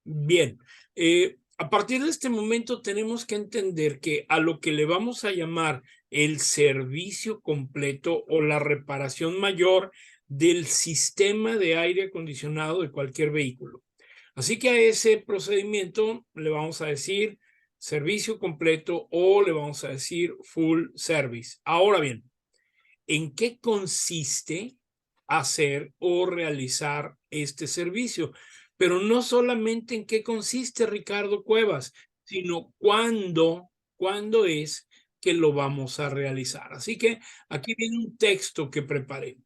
Bien, a partir de este momento tenemos que entender que a lo que le vamos a llamar el servicio completo o la reparación mayor del sistema de aire acondicionado de cualquier vehículo. Así que a ese procedimiento le vamos a decir servicio completo o le vamos a decir full service. Ahora bien, ¿en qué consiste hacer o realizar este servicio? Pero no solamente en qué consiste, Ricardo Cuevas, sino cuándo es que lo vamos a realizar. Así que aquí viene un texto que preparé.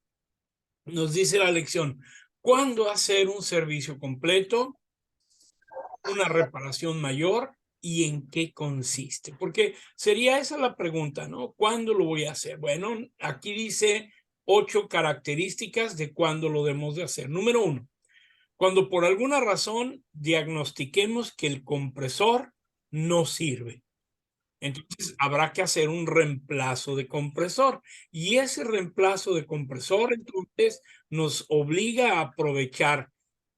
Nos dice la lección, ¿cuándo hacer un servicio completo, una reparación mayor y en qué consiste? Porque sería esa la pregunta, ¿no? ¿Cuándo lo voy a hacer? Bueno, aquí dice 8 características de cuándo lo debemos de hacer. Número 1, cuando por alguna razón diagnostiquemos que el compresor no sirve. Entonces habrá que hacer un reemplazo de compresor y ese reemplazo de compresor entonces nos obliga a aprovechar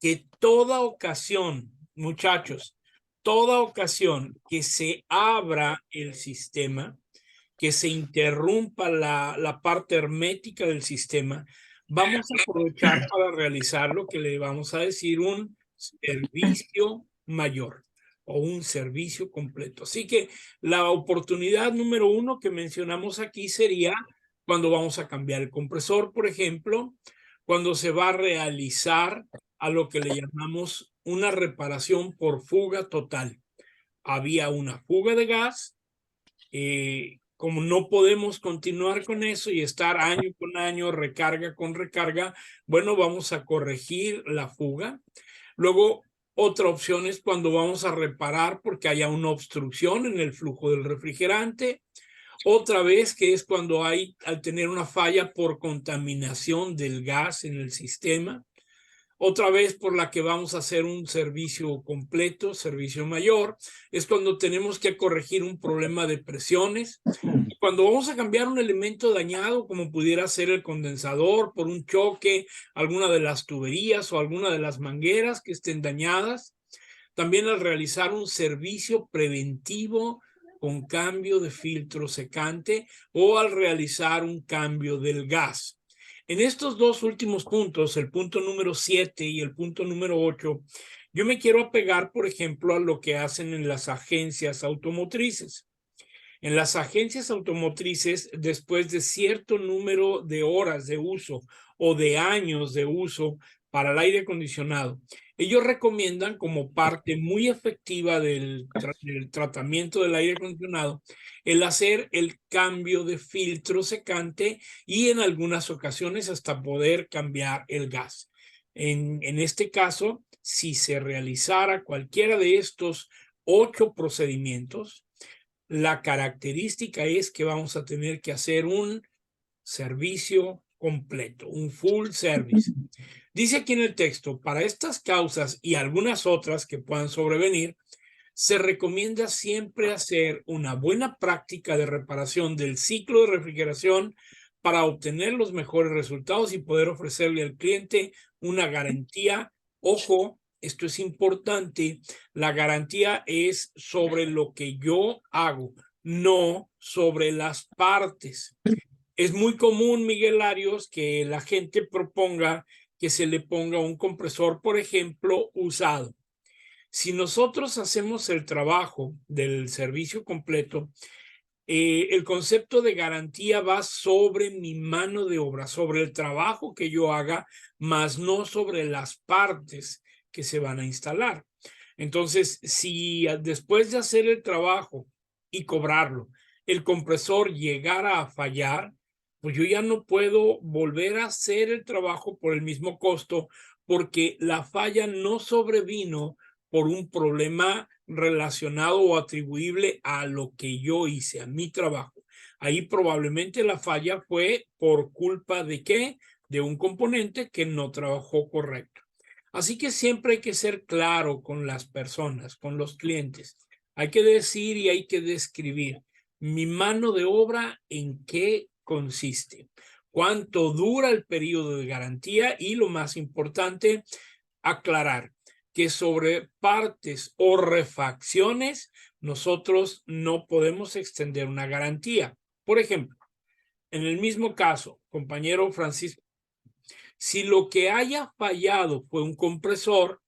que toda ocasión, muchachos, toda ocasión que se abra el sistema, que se interrumpa la parte hermética del sistema, vamos a aprovechar para realizar lo que le vamos a decir un servicio mayor o un servicio completo. Así que la oportunidad número 1 que mencionamos aquí sería cuando vamos a cambiar el compresor, por ejemplo, cuando se va a realizar a lo que le llamamos una reparación por fuga total. Había una fuga de gas, como no podemos continuar con eso y estar año con año, recarga con recarga, bueno, vamos a corregir la fuga. Luego, otra opción es cuando vamos a reparar porque haya una obstrucción en el flujo del refrigerante. Otra vez que es cuando hay, al tener una falla por contaminación del gas en el sistema. Otra vez por la que vamos a hacer un servicio completo, servicio mayor, es cuando tenemos que corregir un problema de presiones. Cuando vamos a cambiar un elemento dañado, como pudiera ser el condensador por un choque, alguna de las tuberías o alguna de las mangueras que estén dañadas. También al realizar un servicio preventivo con cambio de filtro secante o al realizar un cambio del gas. En estos dos últimos puntos, el punto número 7 y el punto número 8, yo me quiero apegar, por ejemplo, a lo que hacen en las agencias automotrices. En las agencias automotrices, después de cierto número de horas de uso o de años de uso para el aire acondicionado, ellos recomiendan como parte muy efectiva del tratamiento del aire acondicionado el hacer el cambio de filtro secante y en algunas ocasiones hasta poder cambiar el gas. En este caso, si se realizara cualquiera de estos 8 procedimientos, la característica es que vamos a tener que hacer un servicio completo, un full service. Dice aquí en el texto, para estas causas y algunas otras que puedan sobrevenir, se recomienda siempre hacer una buena práctica de reparación del ciclo de refrigeración para obtener los mejores resultados y poder ofrecerle al cliente una garantía. Ojo, esto es importante, la garantía es sobre lo que yo hago, no sobre las partes. Es muy común, Miguel Arios, que la gente proponga que se le ponga un compresor, por ejemplo, usado. Si nosotros hacemos el trabajo del servicio completo, el concepto de garantía va sobre mi mano de obra, sobre el trabajo que yo haga, más no sobre las partes que se van a instalar. Entonces, si después de hacer el trabajo y cobrarlo, el compresor llegara a fallar, pues yo ya no puedo volver a hacer el trabajo por el mismo costo porque la falla no sobrevino por un problema relacionado o atribuible a lo que yo hice, a mi trabajo. Ahí probablemente la falla fue por culpa de ¿qué? De un componente que no trabajó correcto. Así que siempre hay que ser claro con las personas, con los clientes. Hay que decir y hay que describir mi mano de obra en qué consiste, cuánto dura el periodo de garantía y lo más importante, aclarar que sobre partes o refacciones nosotros no podemos extender una garantía. Por ejemplo, en el mismo caso, compañero Francisco, si lo que haya fallado fue un compresor,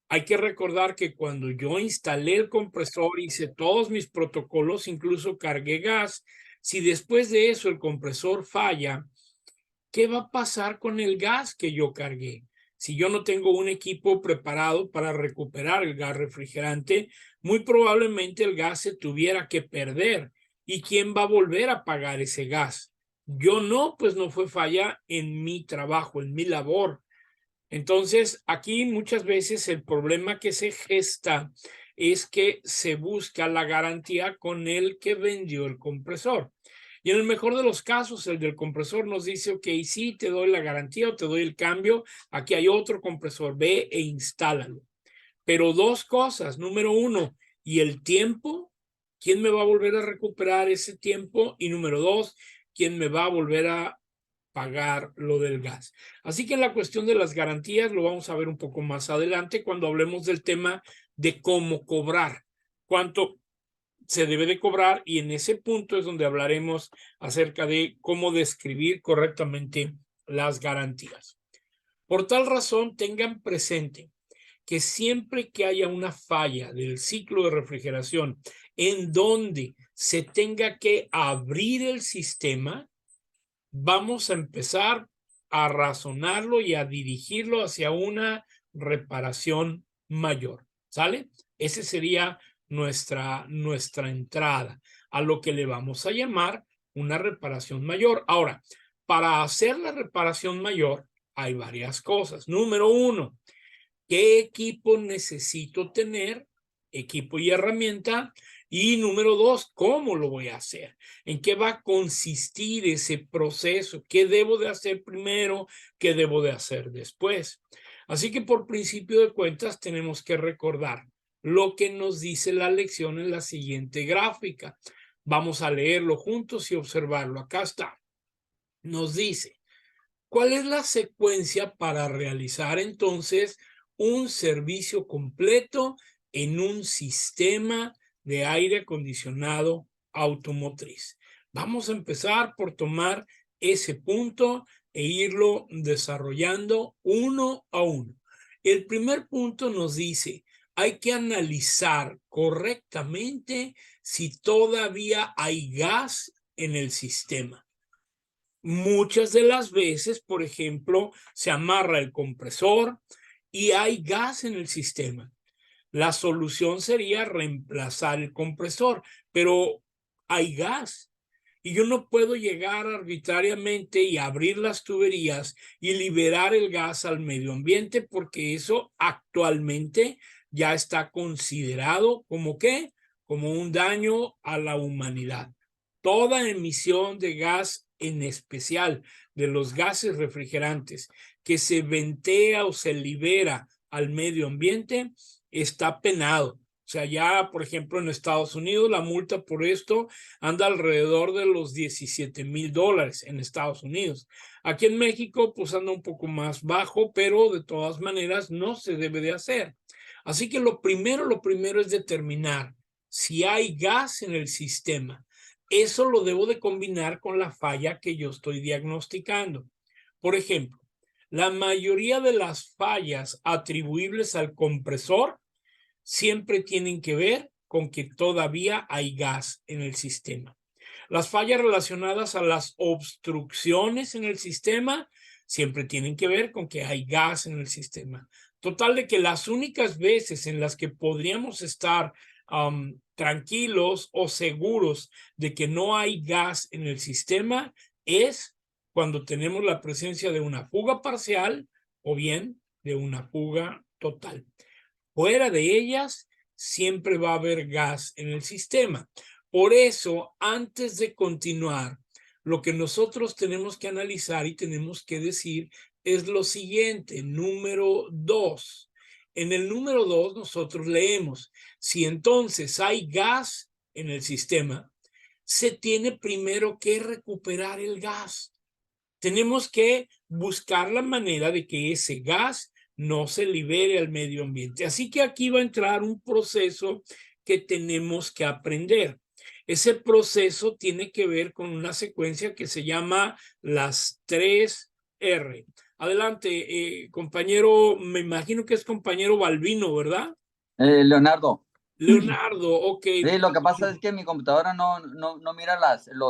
hay que recordar que cuando yo instalé el compresor, hice todos mis protocolos, incluso cargué gas. Si después de eso el compresor falla, ¿qué va a pasar con el gas que yo cargué? Si yo no tengo un equipo preparado para recuperar el gas refrigerante, muy probablemente el gas se tuviera que perder. ¿Y quién va a volver a pagar ese gas? Yo no, pues no fue falla en mi trabajo, en mi labor. Entonces, aquí muchas veces el problema que se gesta es que se busca la garantía con el que vendió el compresor. Y en el mejor de los casos, el del compresor nos dice, ok, sí, te doy la garantía o te doy el cambio, aquí hay otro compresor, ve e instálalo. Pero dos cosas, número uno, y el tiempo, ¿quién me va a volver a recuperar ese tiempo? Y número dos, ¿quién me va a volver a pagar lo del gas? Así que en la cuestión de las garantías lo vamos a ver un poco más adelante cuando hablemos del tema de cómo cobrar, cuánto se debe de cobrar, y en ese punto es donde hablaremos acerca de cómo describir correctamente las garantías. Por tal razón, tengan presente que siempre que haya una falla del ciclo de refrigeración en donde se tenga que abrir el sistema, vamos a empezar a razonarlo y a dirigirlo hacia una reparación mayor, ¿sale? Esa sería nuestra entrada a lo que le vamos a llamar una reparación mayor. Ahora, para hacer la reparación mayor hay varias cosas. Número uno, ¿qué equipo necesito tener? Equipo y herramienta. Y número dos, ¿cómo lo voy a hacer? ¿En qué va a consistir ese proceso? ¿Qué debo de hacer primero? ¿Qué debo de hacer después? Así que por principio de cuentas tenemos que recordar lo que nos dice la lección en la siguiente gráfica. Vamos a leerlo juntos y observarlo. Acá está. Nos dice, ¿cuál es la secuencia para realizar entonces un servicio completo en un sistema de aire acondicionado automotriz? Vamos a empezar por tomar ese punto e irlo desarrollando uno a uno. El primer punto nos dice, hay que analizar correctamente si todavía hay gas en el sistema. Muchas de las veces, por ejemplo, se amarra el compresor y hay gas en el sistema. La solución sería reemplazar el compresor, pero hay gas. Y yo no puedo llegar arbitrariamente y abrir las tuberías y liberar el gas al medio ambiente, porque eso actualmente ya está considerado como ¿qué? Como un daño a la humanidad. Toda emisión de gas, en especial de los gases refrigerantes, que se ventea o se libera al medio ambiente, está penado. O sea, ya, por ejemplo, en Estados Unidos, la multa por esto anda alrededor de los $17,000 en Estados Unidos. Aquí en México, pues anda un poco más bajo, pero de todas maneras no se debe de hacer. Así que lo primero es determinar si hay gas en el sistema. Eso lo debo de combinar con la falla que yo estoy diagnosticando. Por ejemplo, la mayoría de las fallas atribuibles al compresor siempre tienen que ver con que todavía hay gas en el sistema. Las fallas relacionadas a las obstrucciones en el sistema siempre tienen que ver con que hay gas en el sistema. Total de que las únicas veces en las que podríamos estar tranquilos o seguros de que no hay gas en el sistema es cuando tenemos la presencia de una fuga parcial o bien de una fuga total. Fuera de ellas, siempre va a haber gas en el sistema. Por eso, antes de continuar, lo que nosotros tenemos que analizar y tenemos que decir es lo siguiente, número 2. En el número 2 nosotros leemos, si entonces hay gas en el sistema, se tiene primero que recuperar el gas. Tenemos que buscar la manera de que ese gas no se libere al medio ambiente. Así que aquí va a entrar un proceso que tenemos que aprender. Ese proceso tiene que ver con una secuencia que se llama las 3R. Adelante, compañero, me imagino que es compañero Balbino, ¿verdad? Leonardo. Leonardo, ok. Sí, lo que pasa es que mi computadora no mira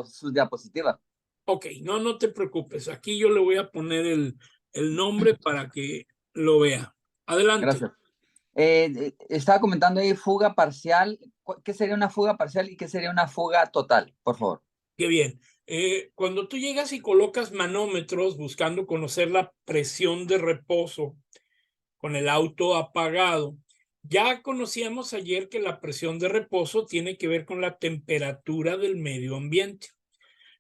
sus diapositivas. Ok, no, no te preocupes. Aquí yo le voy a poner el nombre para que lo vea. Adelante. Gracias. Estaba comentando ahí fuga parcial. ¿Qué sería una fuga parcial y qué sería una fuga total? Por favor. Qué bien. Cuando tú llegas y colocas manómetros buscando conocer la presión de reposo con el auto apagado, ya conocíamos ayer que la presión de reposo tiene que ver con la temperatura del medio ambiente.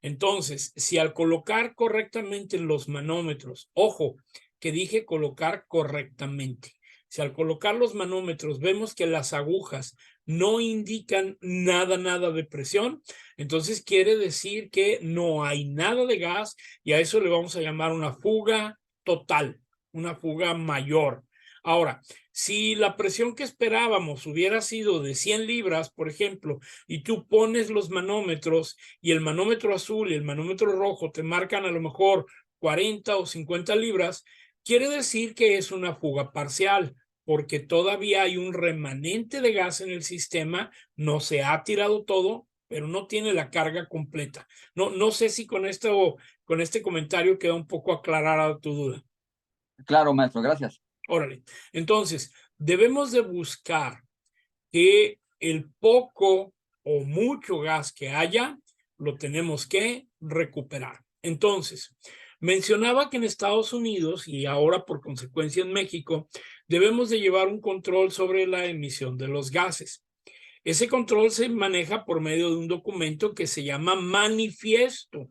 Entonces, si al colocar correctamente los manómetros, ojo, que dije colocar correctamente, si al colocar los manómetros vemos que las agujas no indican nada de presión, entonces quiere decir que no hay nada de gas y a eso le vamos a llamar una fuga total, una fuga mayor. Ahora, si la presión que esperábamos hubiera sido de 100 libras, por ejemplo, y tú pones los manómetros y el manómetro azul y el manómetro rojo te marcan a lo mejor 40 o 50 libras, quiere decir que es una fuga parcial, porque todavía hay un remanente de gas en el sistema, no se ha tirado todo, pero no tiene la carga completa. No sé si con este comentario queda un poco aclarada tu duda. Claro, maestro, gracias. Órale. Entonces, debemos de buscar que el poco o mucho gas que haya, lo tenemos que recuperar. Entonces, mencionaba que en Estados Unidos y ahora por consecuencia en México, debemos de llevar un control sobre la emisión de los gases. Ese control se maneja por medio de un documento que se llama manifiesto.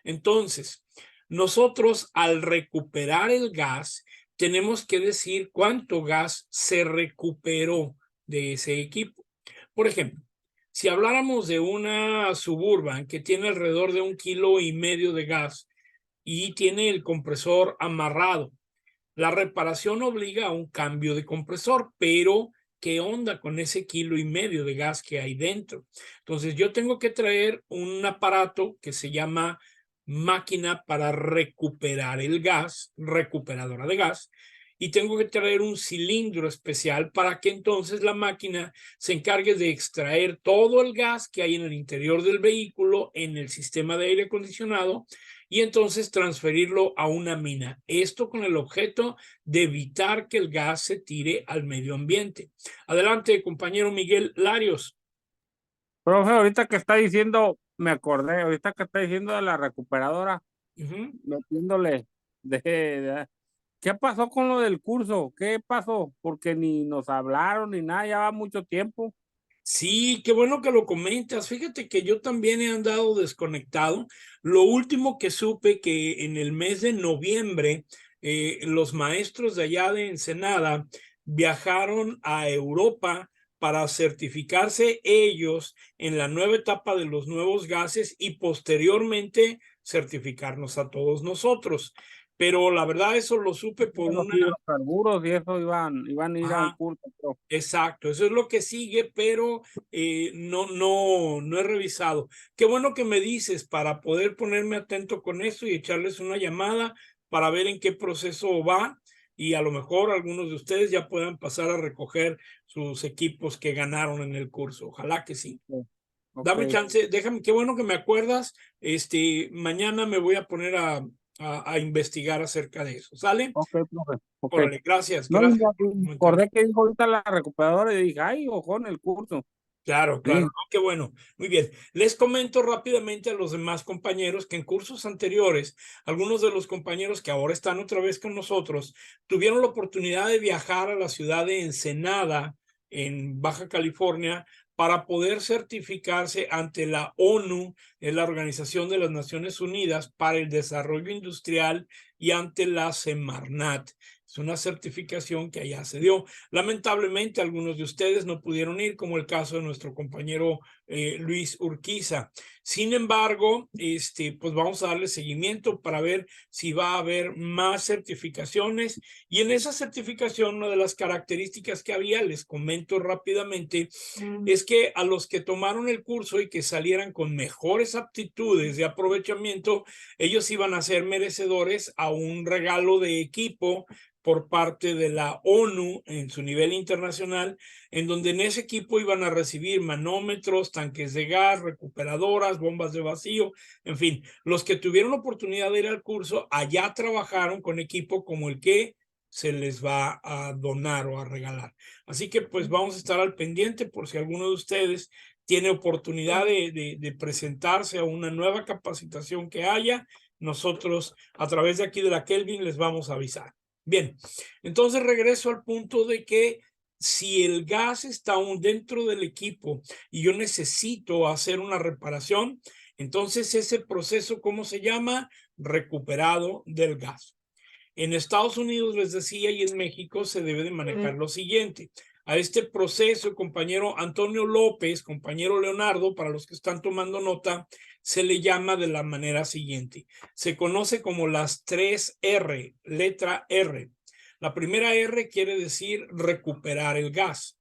Entonces, nosotros al recuperar el gas, tenemos que decir cuánto gas se recuperó de ese equipo. Por ejemplo, si habláramos de una Suburban que tiene alrededor de 1,5 kilos de gas y tiene el compresor amarrado, la reparación obliga a un cambio de compresor, pero ¿qué onda con ese 1,5 kilos de gas que hay dentro? Entonces yo tengo que traer un aparato que se llama máquina para recuperar el gas, recuperadora de gas, y tengo que traer un cilindro especial para que entonces la máquina se encargue de extraer todo el gas que hay en el interior del vehículo, en el sistema de aire acondicionado, y entonces transferirlo a una mina. Esto con el objeto de evitar que el gas se tire al medio ambiente. Adelante, compañero Miguel Larios. Profe, ahorita que está diciendo, me acordé, ahorita que está diciendo de la recuperadora, metiéndole ¿qué pasó con lo del curso? ¿Qué pasó? Porque ni nos hablaron ni nada, ya va mucho tiempo. Sí, qué bueno que lo comentas. Fíjate que yo también he andado desconectado. Lo último que supe que en el mes de noviembre los maestros de allá de Ensenada viajaron a Europa para certificarse ellos en la nueva etapa de los nuevos gases y posteriormente certificarnos a todos nosotros. Pero la verdad eso lo supe por Los una... hidrocarburos y eso iban a ir a un curso. Pero Exacto, eso es lo que sigue, pero no he revisado. Qué bueno que me dices para poder ponerme atento con eso y echarles una llamada para ver en qué proceso va y a lo mejor algunos de ustedes ya puedan pasar a recoger sus equipos que ganaron en el curso. Ojalá que sí. Dame ok, chance, déjame, qué bueno que me acuerdas. Mañana me voy a poner a investigar acerca de eso. ¿Sale? ok, profe, ok. Órale, gracias, No, y gracias me por el comentario. acordé que dijo ahorita la recuperadora y dije, ay, ojo en el curso. Claro, claro, Sí, no, qué bueno. Muy bien. Les comento rápidamente a los demás compañeros que en cursos anteriores, algunos de los compañeros que ahora están otra vez con nosotros, tuvieron la oportunidad de viajar a la ciudad de Ensenada, en Baja California, para poder certificarse ante la ONU, en la Organización de las Naciones Unidas para el Desarrollo Industrial, y ante la Semarnat. Es una certificación que allá se dio. Lamentablemente, algunos de ustedes no pudieron ir, como el caso de nuestro compañero Luis Urquiza. Sin embargo, pues vamos a darle seguimiento para ver si va a haber más certificaciones, y en esa certificación una de las características que había, les comento rápidamente, es que a los que tomaron el curso y que salieran con mejores aptitudes de aprovechamiento, ellos iban a ser merecedores a un regalo de equipo por parte de la ONU en su nivel internacional, en donde en ese equipo iban a recibir manómetros, tanques de gas, recuperadoras, bombas de vacío, en fin, los que tuvieron oportunidad de ir al curso allá trabajaron con equipo como el que se les va a donar o a regalar. Así que pues vamos a estar al pendiente por si alguno de ustedes tiene oportunidad de presentarse a una nueva capacitación que haya. Nosotros a través de aquí de la Kelvin les vamos a avisar. Bien, entonces regreso al punto de que si el gas está aún dentro del equipo y yo necesito hacer una reparación, entonces ese proceso, ¿cómo se llama? Recuperado del gas. En Estados Unidos, les decía, y en México se debe de manejar lo siguiente. A este proceso, compañero Antonio López, compañero Leonardo, para los que están tomando nota, se le llama de la manera siguiente. Se conoce como las 3 R, letra R. La primera R quiere decir recuperar el gas.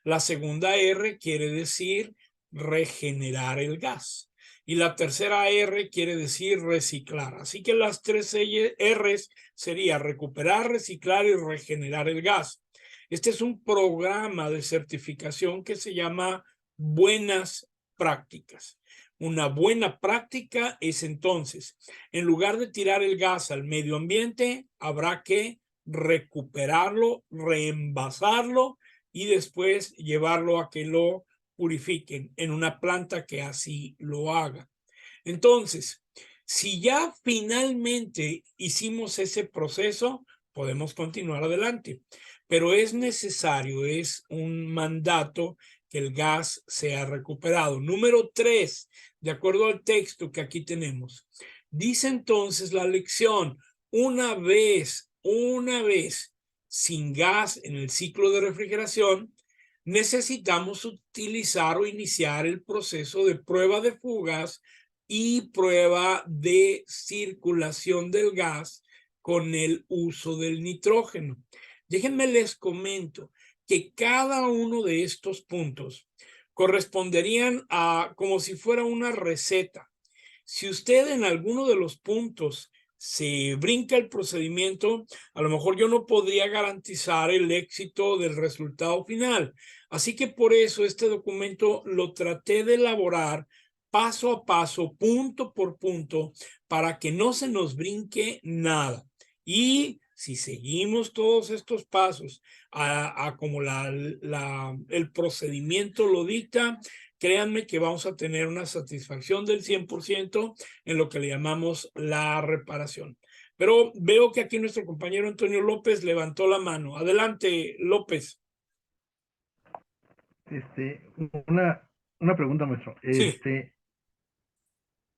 La segunda R quiere decir regenerar el gas. Y la tercera R quiere decir reciclar. Así que las 3 R's sería recuperar, reciclar y regenerar el gas. Este es un programa de certificación que se llama Buenas Prácticas. Una buena práctica es entonces, en lugar de tirar el gas al medio ambiente, habrá que recuperarlo, reenvasarlo y después llevarlo a que lo purifiquen en una planta que así lo haga. Entonces, si ya finalmente hicimos ese proceso, podemos continuar adelante, pero es necesario, es un mandato que el gas sea recuperado. Número 3, de acuerdo al texto que aquí tenemos, dice entonces la lección, una vez sin gas en el ciclo de refrigeración, necesitamos utilizar o iniciar el proceso de prueba de fugas y prueba de circulación del gas con el uso del nitrógeno. Déjenme les comento que cada uno de estos puntos corresponderían a como si fuera una receta. Si usted en alguno de los puntos se brinca el procedimiento, a lo mejor yo no podría garantizar el éxito del resultado final. Así que por eso este documento lo traté de elaborar paso a paso, punto por punto, para que no se nos brinque nada. Y si seguimos todos estos pasos a como el procedimiento lo dicta, créanme que vamos a tener una satisfacción del 100% en lo que le llamamos la reparación. Pero veo que aquí nuestro compañero Antonio López levantó la mano. Adelante, López. Una pregunta, maestro. Sí.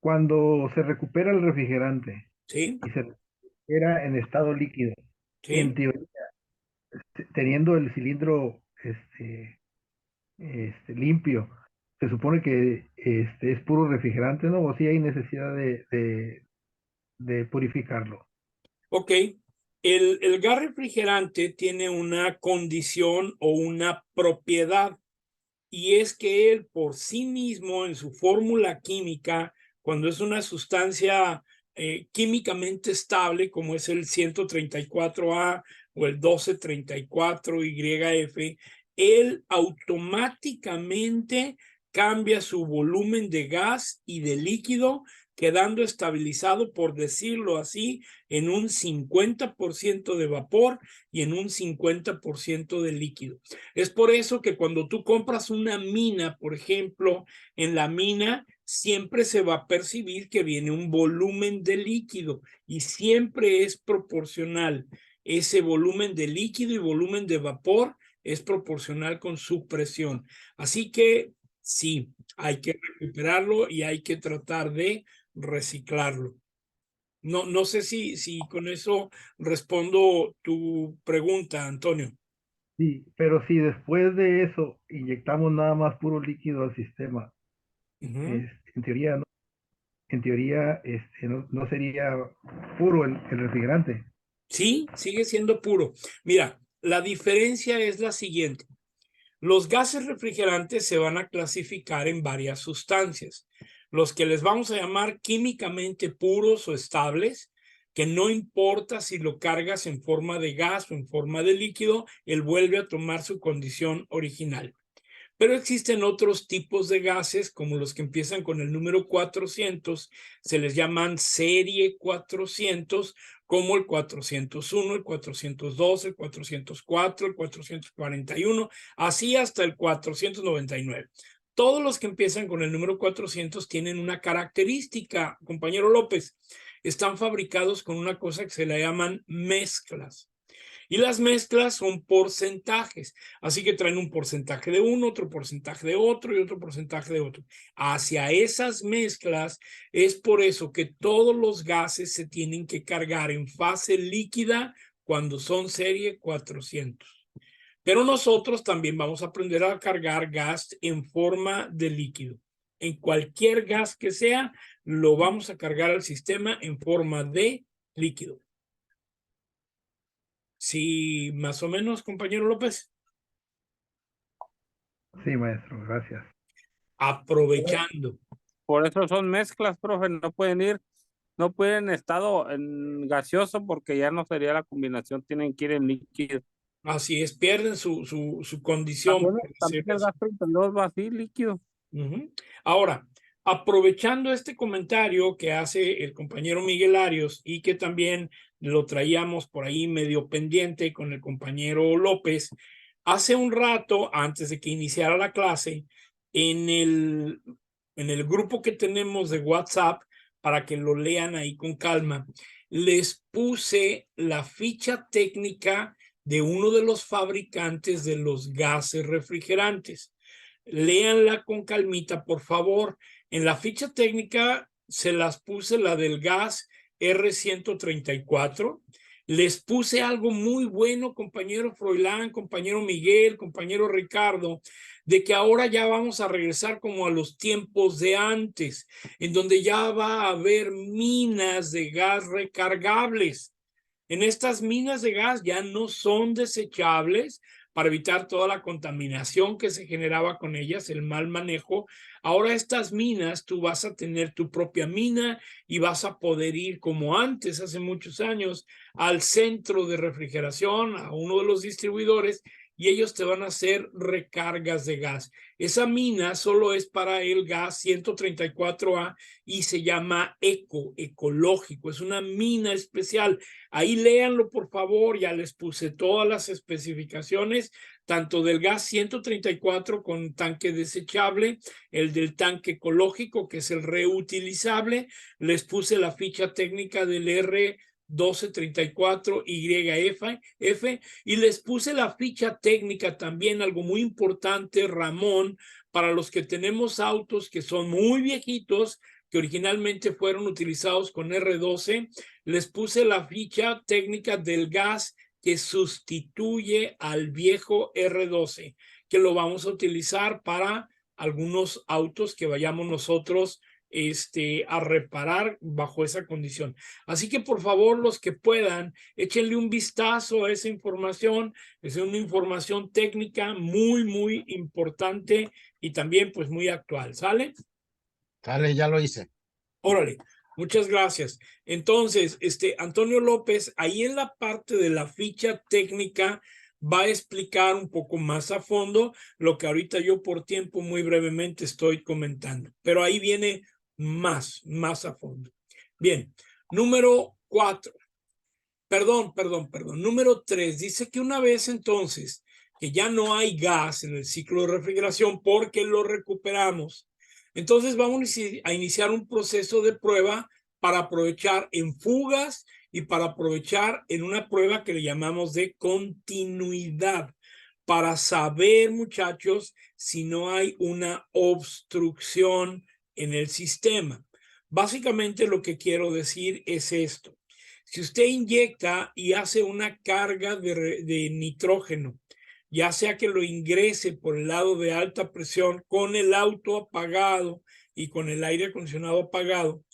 Cuando se recupera el refrigerante Sí. y se recupera en estado líquido, Sí. en teoría, teniendo el cilindro limpio, se supone que es puro refrigerante, ¿no? ¿O si hay necesidad de purificarlo? Ok. El gas refrigerante tiene una condición o una propiedad, y es que él por sí mismo en su fórmula química, cuando es una sustancia químicamente estable, como es el 134A o el 1234YF, él automáticamente cambia su volumen de gas y de líquido, quedando estabilizado, por decirlo así, en un 50% de vapor y en un 50% de líquido. Es por eso que cuando tú compras una mina, por ejemplo, en la mina siempre se va a percibir que viene un volumen de líquido y siempre es proporcional. Ese volumen de líquido y volumen de vapor es proporcional con su presión. Así que sí, hay que recuperarlo y hay que tratar de reciclarlo. No sé si con eso respondo tu pregunta, Antonio. Sí, pero si después de eso inyectamos nada más puro líquido al sistema, En teoría, no sería puro el refrigerante. Sí, sigue siendo puro. Mira, la diferencia es la siguiente. Los gases refrigerantes se van a clasificar en varias sustancias. Los que les vamos a llamar químicamente puros o estables, que no importa si lo cargas en forma de gas o en forma de líquido, él vuelve a tomar su condición original. Pero existen otros tipos de gases, como los que empiezan con el número 400, se les llaman serie 400, como el 401, el 402, el 404, el 441, así hasta el 499. Todos los que empiezan con el número 400 tienen una característica, compañero López. Están fabricados con una cosa que se le llaman mezclas. Y las mezclas son porcentajes, así que traen un porcentaje de uno, otro porcentaje de otro y otro porcentaje de otro. Hacia esas mezclas es por eso que todos los gases se tienen que cargar en fase líquida cuando son serie 400. Pero nosotros también vamos a aprender a cargar gas en forma de líquido. En cualquier gas que sea, lo vamos a cargar al sistema en forma de líquido. Sí, más o menos, compañero López. Sí, maestro, gracias. Aprovechando. Por eso son mezclas, profe, no pueden estado en gaseoso porque ya no sería la combinación, tienen que ir en líquido. Así es, pierden su condición. También el gas 32 va así, líquido. Ahora, aprovechando este comentario que hace el compañero Miguel Arios y que también lo traíamos por ahí medio pendiente con el compañero López, hace un rato, antes de que iniciara la clase, en el grupo que tenemos de WhatsApp, para que lo lean ahí con calma, les puse la ficha técnica de uno de los fabricantes de los gases refrigerantes. Léanla con calmita, por favor. En la ficha técnica se las puse la del gas R134. Les puse algo muy bueno, compañero Froilán, compañero Miguel, compañero Ricardo, de que ahora ya vamos a regresar como a los tiempos de antes, en donde ya va a haber minas de gas recargables. En estas minas de gas ya no son desechables para evitar toda la contaminación que se generaba con ellas, el mal manejo. Ahora estas minas, tú vas a tener tu propia mina y vas a poder ir como antes, hace muchos años, al centro de refrigeración, a uno de los distribuidores, y ellos te van a hacer recargas de gas. Esa mina solo es para el gas 134A y se llama ecológico. Es una mina especial. Ahí léanlo, por favor. Ya les puse todas las especificaciones, tanto del gas 134 con tanque desechable, el del tanque ecológico, que es el reutilizable. Les puse la ficha técnica del R1234YF y les puse la ficha técnica también, algo muy importante, Ramón, para los que tenemos autos que son muy viejitos, que originalmente fueron utilizados con R12, les puse la ficha técnica del gas que sustituye al viejo R12, que lo vamos a utilizar para algunos autos que vayamos nosotros a reparar bajo esa condición. Así que por favor, los que puedan, échenle un vistazo a esa información. Es una información técnica muy, muy importante y también pues muy actual. ¿Sale? Sale, ya lo hice. Órale, muchas gracias. Entonces, Antonio López, ahí en la parte de la ficha técnica va a explicar un poco más a fondo lo que ahorita yo por tiempo muy brevemente estoy comentando. Pero ahí viene más a fondo. Bien, número 4. Perdón. Número 3. Dice que una vez entonces que ya no hay gas en el ciclo de refrigeración porque lo recuperamos, entonces vamos a iniciar un proceso de prueba para aprovechar en fugas y para aprovechar en una prueba que le llamamos de continuidad, para saber, muchachos, si no hay una obstrucción en el sistema. Básicamente lo que quiero decir es esto. Si usted inyecta y hace una carga de nitrógeno, ya sea que lo ingrese por el lado de alta presión con el auto apagado y con el aire acondicionado apagado,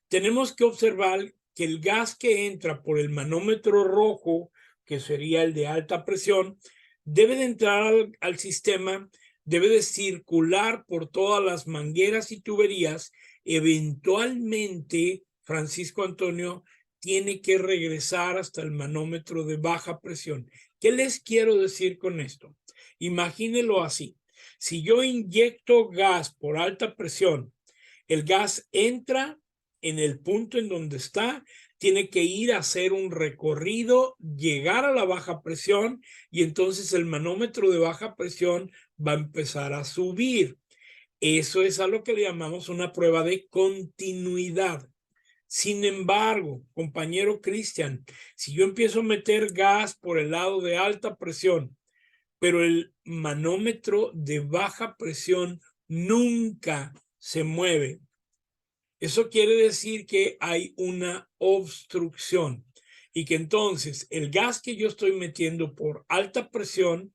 tenemos que observar que el gas que entra por el manómetro rojo, que sería el de alta presión, debe de entrar al sistema, debe de circular por todas las mangueras y tuberías. Eventualmente, Francisco Antonio, tiene que regresar hasta el manómetro de baja presión. ¿Qué les quiero decir con esto? Imagínenlo así. Si yo inyecto gas por alta presión, el gas entra en el punto en donde está, tiene que ir a hacer un recorrido, llegar a la baja presión y entonces el manómetro de baja presión va a empezar a subir. Eso es a lo que le llamamos una prueba de continuidad. Sin embargo, compañero Cristian, si yo empiezo a meter gas por el lado de alta presión, pero el manómetro de baja presión nunca se mueve, eso quiere decir que hay una obstrucción y que entonces el gas que yo estoy metiendo por alta presión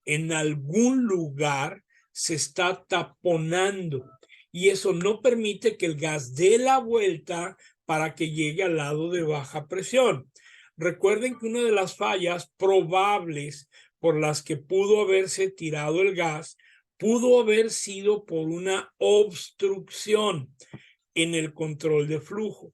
en algún lugar se está taponando y eso no permite que el gas dé la vuelta para que llegue al lado de baja presión. Recuerden que una de las fallas probables por las que pudo haberse tirado el gas pudo haber sido por una obstrucción en el control de flujo.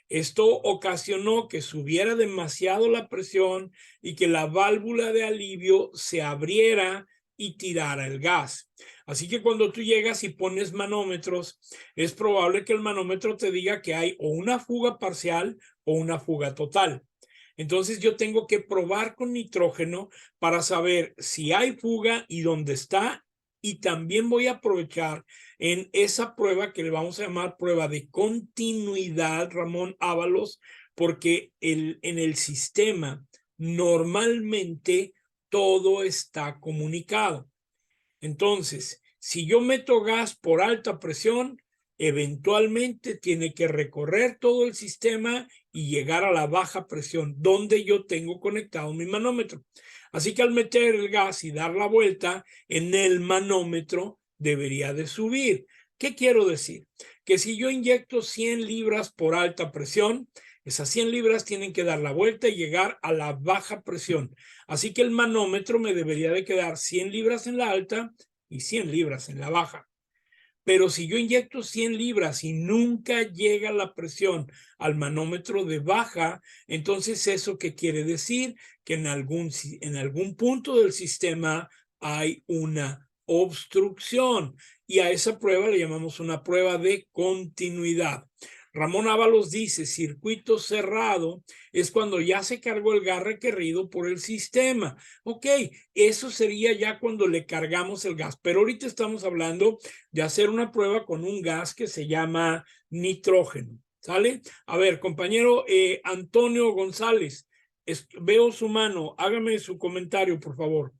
Esto ocasionó que subiera demasiado la presión y que la válvula de alivio se abriera y tirara el gas. Así que cuando tú llegas y pones manómetros, es probable que el manómetro te diga que hay o una fuga parcial o una fuga total. Entonces yo tengo que probar con nitrógeno para saber si hay fuga y dónde está, y también voy a aprovechar en esa prueba que le vamos a llamar prueba de continuidad, Ramón Ábalos, porque en el sistema normalmente todo está comunicado. Entonces, si yo meto gas por alta presión, eventualmente tiene que recorrer todo el sistema y llegar a la baja presión, donde yo tengo conectado mi manómetro. Así que al meter el gas y dar la vuelta en el manómetro, debería de subir. ¿Qué quiero decir? Que si yo inyecto 100 libras por alta presión, esas 100 libras tienen que dar la vuelta y llegar a la baja presión. Así que el manómetro me debería de quedar 100 libras en la alta y 100 libras en la baja. Pero si yo inyecto 100 libras y nunca llega la presión al manómetro de baja, entonces ¿eso qué quiere decir? Que en algún punto del sistema hay una obstrucción y a esa prueba le llamamos una prueba de continuidad. Ramón Ábalos dice, circuito cerrado es cuando ya se cargó el gas requerido por el sistema. Ok, eso sería ya cuando le cargamos el gas, pero ahorita estamos hablando de hacer una prueba con un gas que se llama nitrógeno. ¿Sale? A ver, compañero Antonio González, veo su mano, hágame su comentario, por favor.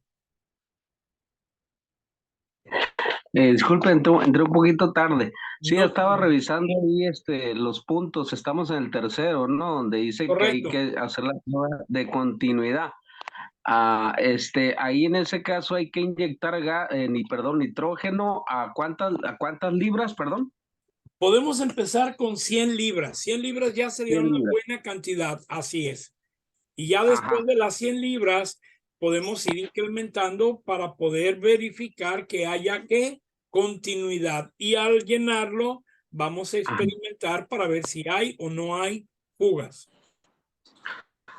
Disculpe, entré un poquito tarde. Sí, No, estaba revisando ahí los puntos. Estamos en el tercero, ¿no? Donde dice correcto. que hay que hacer la prueba de continuidad. Ahí en ese caso hay que inyectar nitrógeno a cuántas libras, perdón. Podemos empezar con 100 libras. 100 libras ya sería 100 una libras. buena cantidad, así es. Y ya después de las 100 libras podemos ir incrementando para poder verificar que haya continuidad. Y al llenarlo vamos a experimentar para ver si hay o no hay fugas.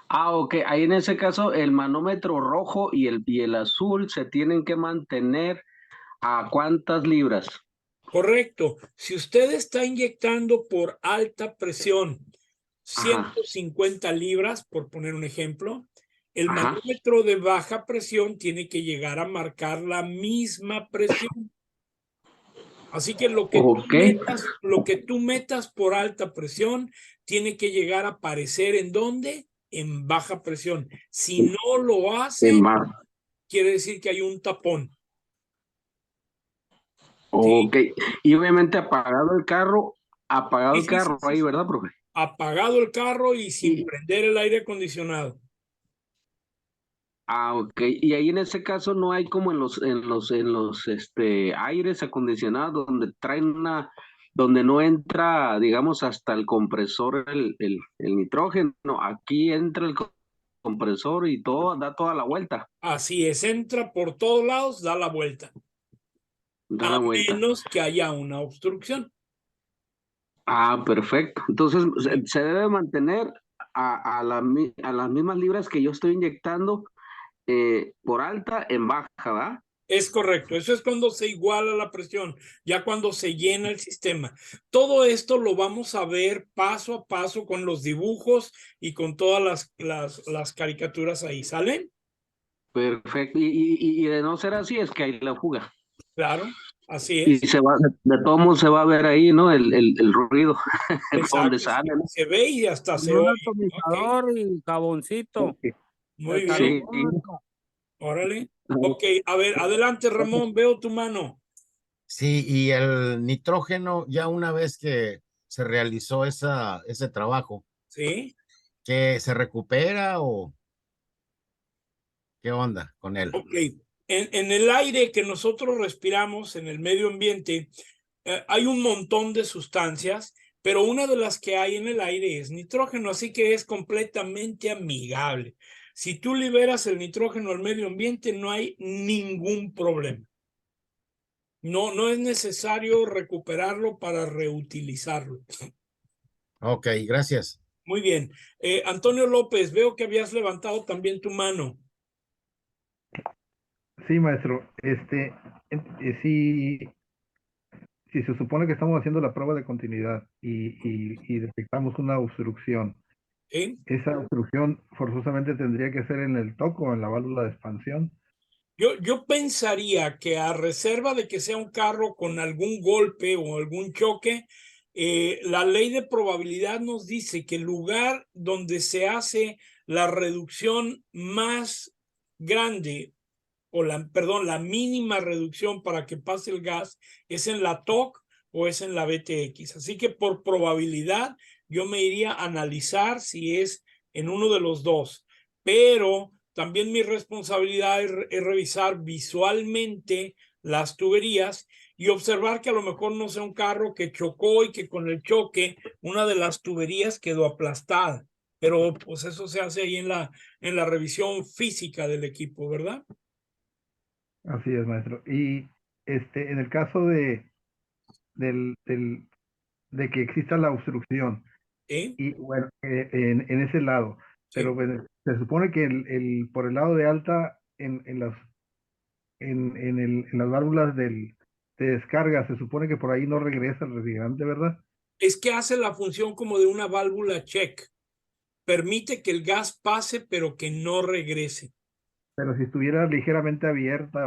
Ok. Ahí en ese caso el manómetro rojo y el azul se tienen que mantener a cuántas libras. Correcto. Si usted está inyectando por alta presión 150 libras, por poner un ejemplo, el manómetro de baja presión tiene que llegar a marcar la misma presión. Así que lo que tú metas por alta presión tiene que llegar a aparecer ¿en dónde? En baja presión. Si no lo hace, quiere decir que hay un tapón. Ok, y obviamente apagado el carro Sí. ahí, ¿verdad, profe? Apagado el carro y sin prender el aire acondicionado. Ok, y ahí en ese caso no hay como en los aires acondicionados donde traen donde no entra, digamos, hasta el compresor el nitrógeno. Aquí entra el compresor y todo, da toda la vuelta. Así es, entra por todos lados, da la vuelta. Da la vuelta. Menos que haya una obstrucción. Ah, perfecto. Entonces, se debe mantener a las mismas libras que yo estoy inyectando por alta en baja, ¿verdad? Es correcto, eso es cuando se iguala la presión, ya cuando se llena el sistema. Todo esto lo vamos a ver paso a paso con los dibujos y con todas las caricaturas ahí, ¿salen? Perfecto. Y de no ser así, es que hay la fuga. Claro, así Y es. de todo modo se va a ver ahí, ¿no? El ruido, donde Exacto, sale, ¿no? se ve y hasta se Un oye. atomizador y jaboncito. Ok. Muy de bien, Sí. carbono. órale. Ok, a ver, adelante Ramón, veo tu mano. Sí, y el nitrógeno, ya una vez que se realizó ese trabajo, ¿Sí? ¿que se recupera o qué onda con él? Ok, en el aire que nosotros respiramos, en el medio ambiente, hay un montón de sustancias, pero una de las que hay en el aire es nitrógeno, así que es completamente amigable. Si tú liberas el nitrógeno al medio ambiente, no hay ningún problema. No es necesario recuperarlo para reutilizarlo. Ok, gracias. Muy bien. Antonio López, veo que habías levantado también tu mano. Sí, maestro. Si se supone que estamos haciendo la prueba de continuidad y detectamos una obstrucción, ¿Sí? esa obstrucción forzosamente tendría que ser en el toco o en la válvula de expansión. Yo pensaría que a reserva de que sea un carro con algún golpe o algún choque, la ley de probabilidad nos dice que el lugar donde se hace la reducción más grande, o la mínima reducción para que pase el gas, es en la TOC o es en la BTX. Así que por probabilidad yo me iría a analizar si es en uno de los dos, pero también mi responsabilidad es revisar visualmente las tuberías y observar que a lo mejor no sea un carro que chocó y que con el choque una de las tuberías quedó aplastada. Pero pues eso se hace ahí en la revisión física del equipo, ¿verdad? Así es, maestro. Y en el caso del, del- de que exista la obstrucción, ¿Sí? y bueno, en ese lado, pero Sí. bueno, se supone que por el lado de alta, en las válvulas de descarga, se supone que por ahí no regresa el refrigerante, ¿verdad? Es que hace la función como de una válvula check. Permite que el gas pase, pero que no regrese. Pero si estuviera ligeramente abierta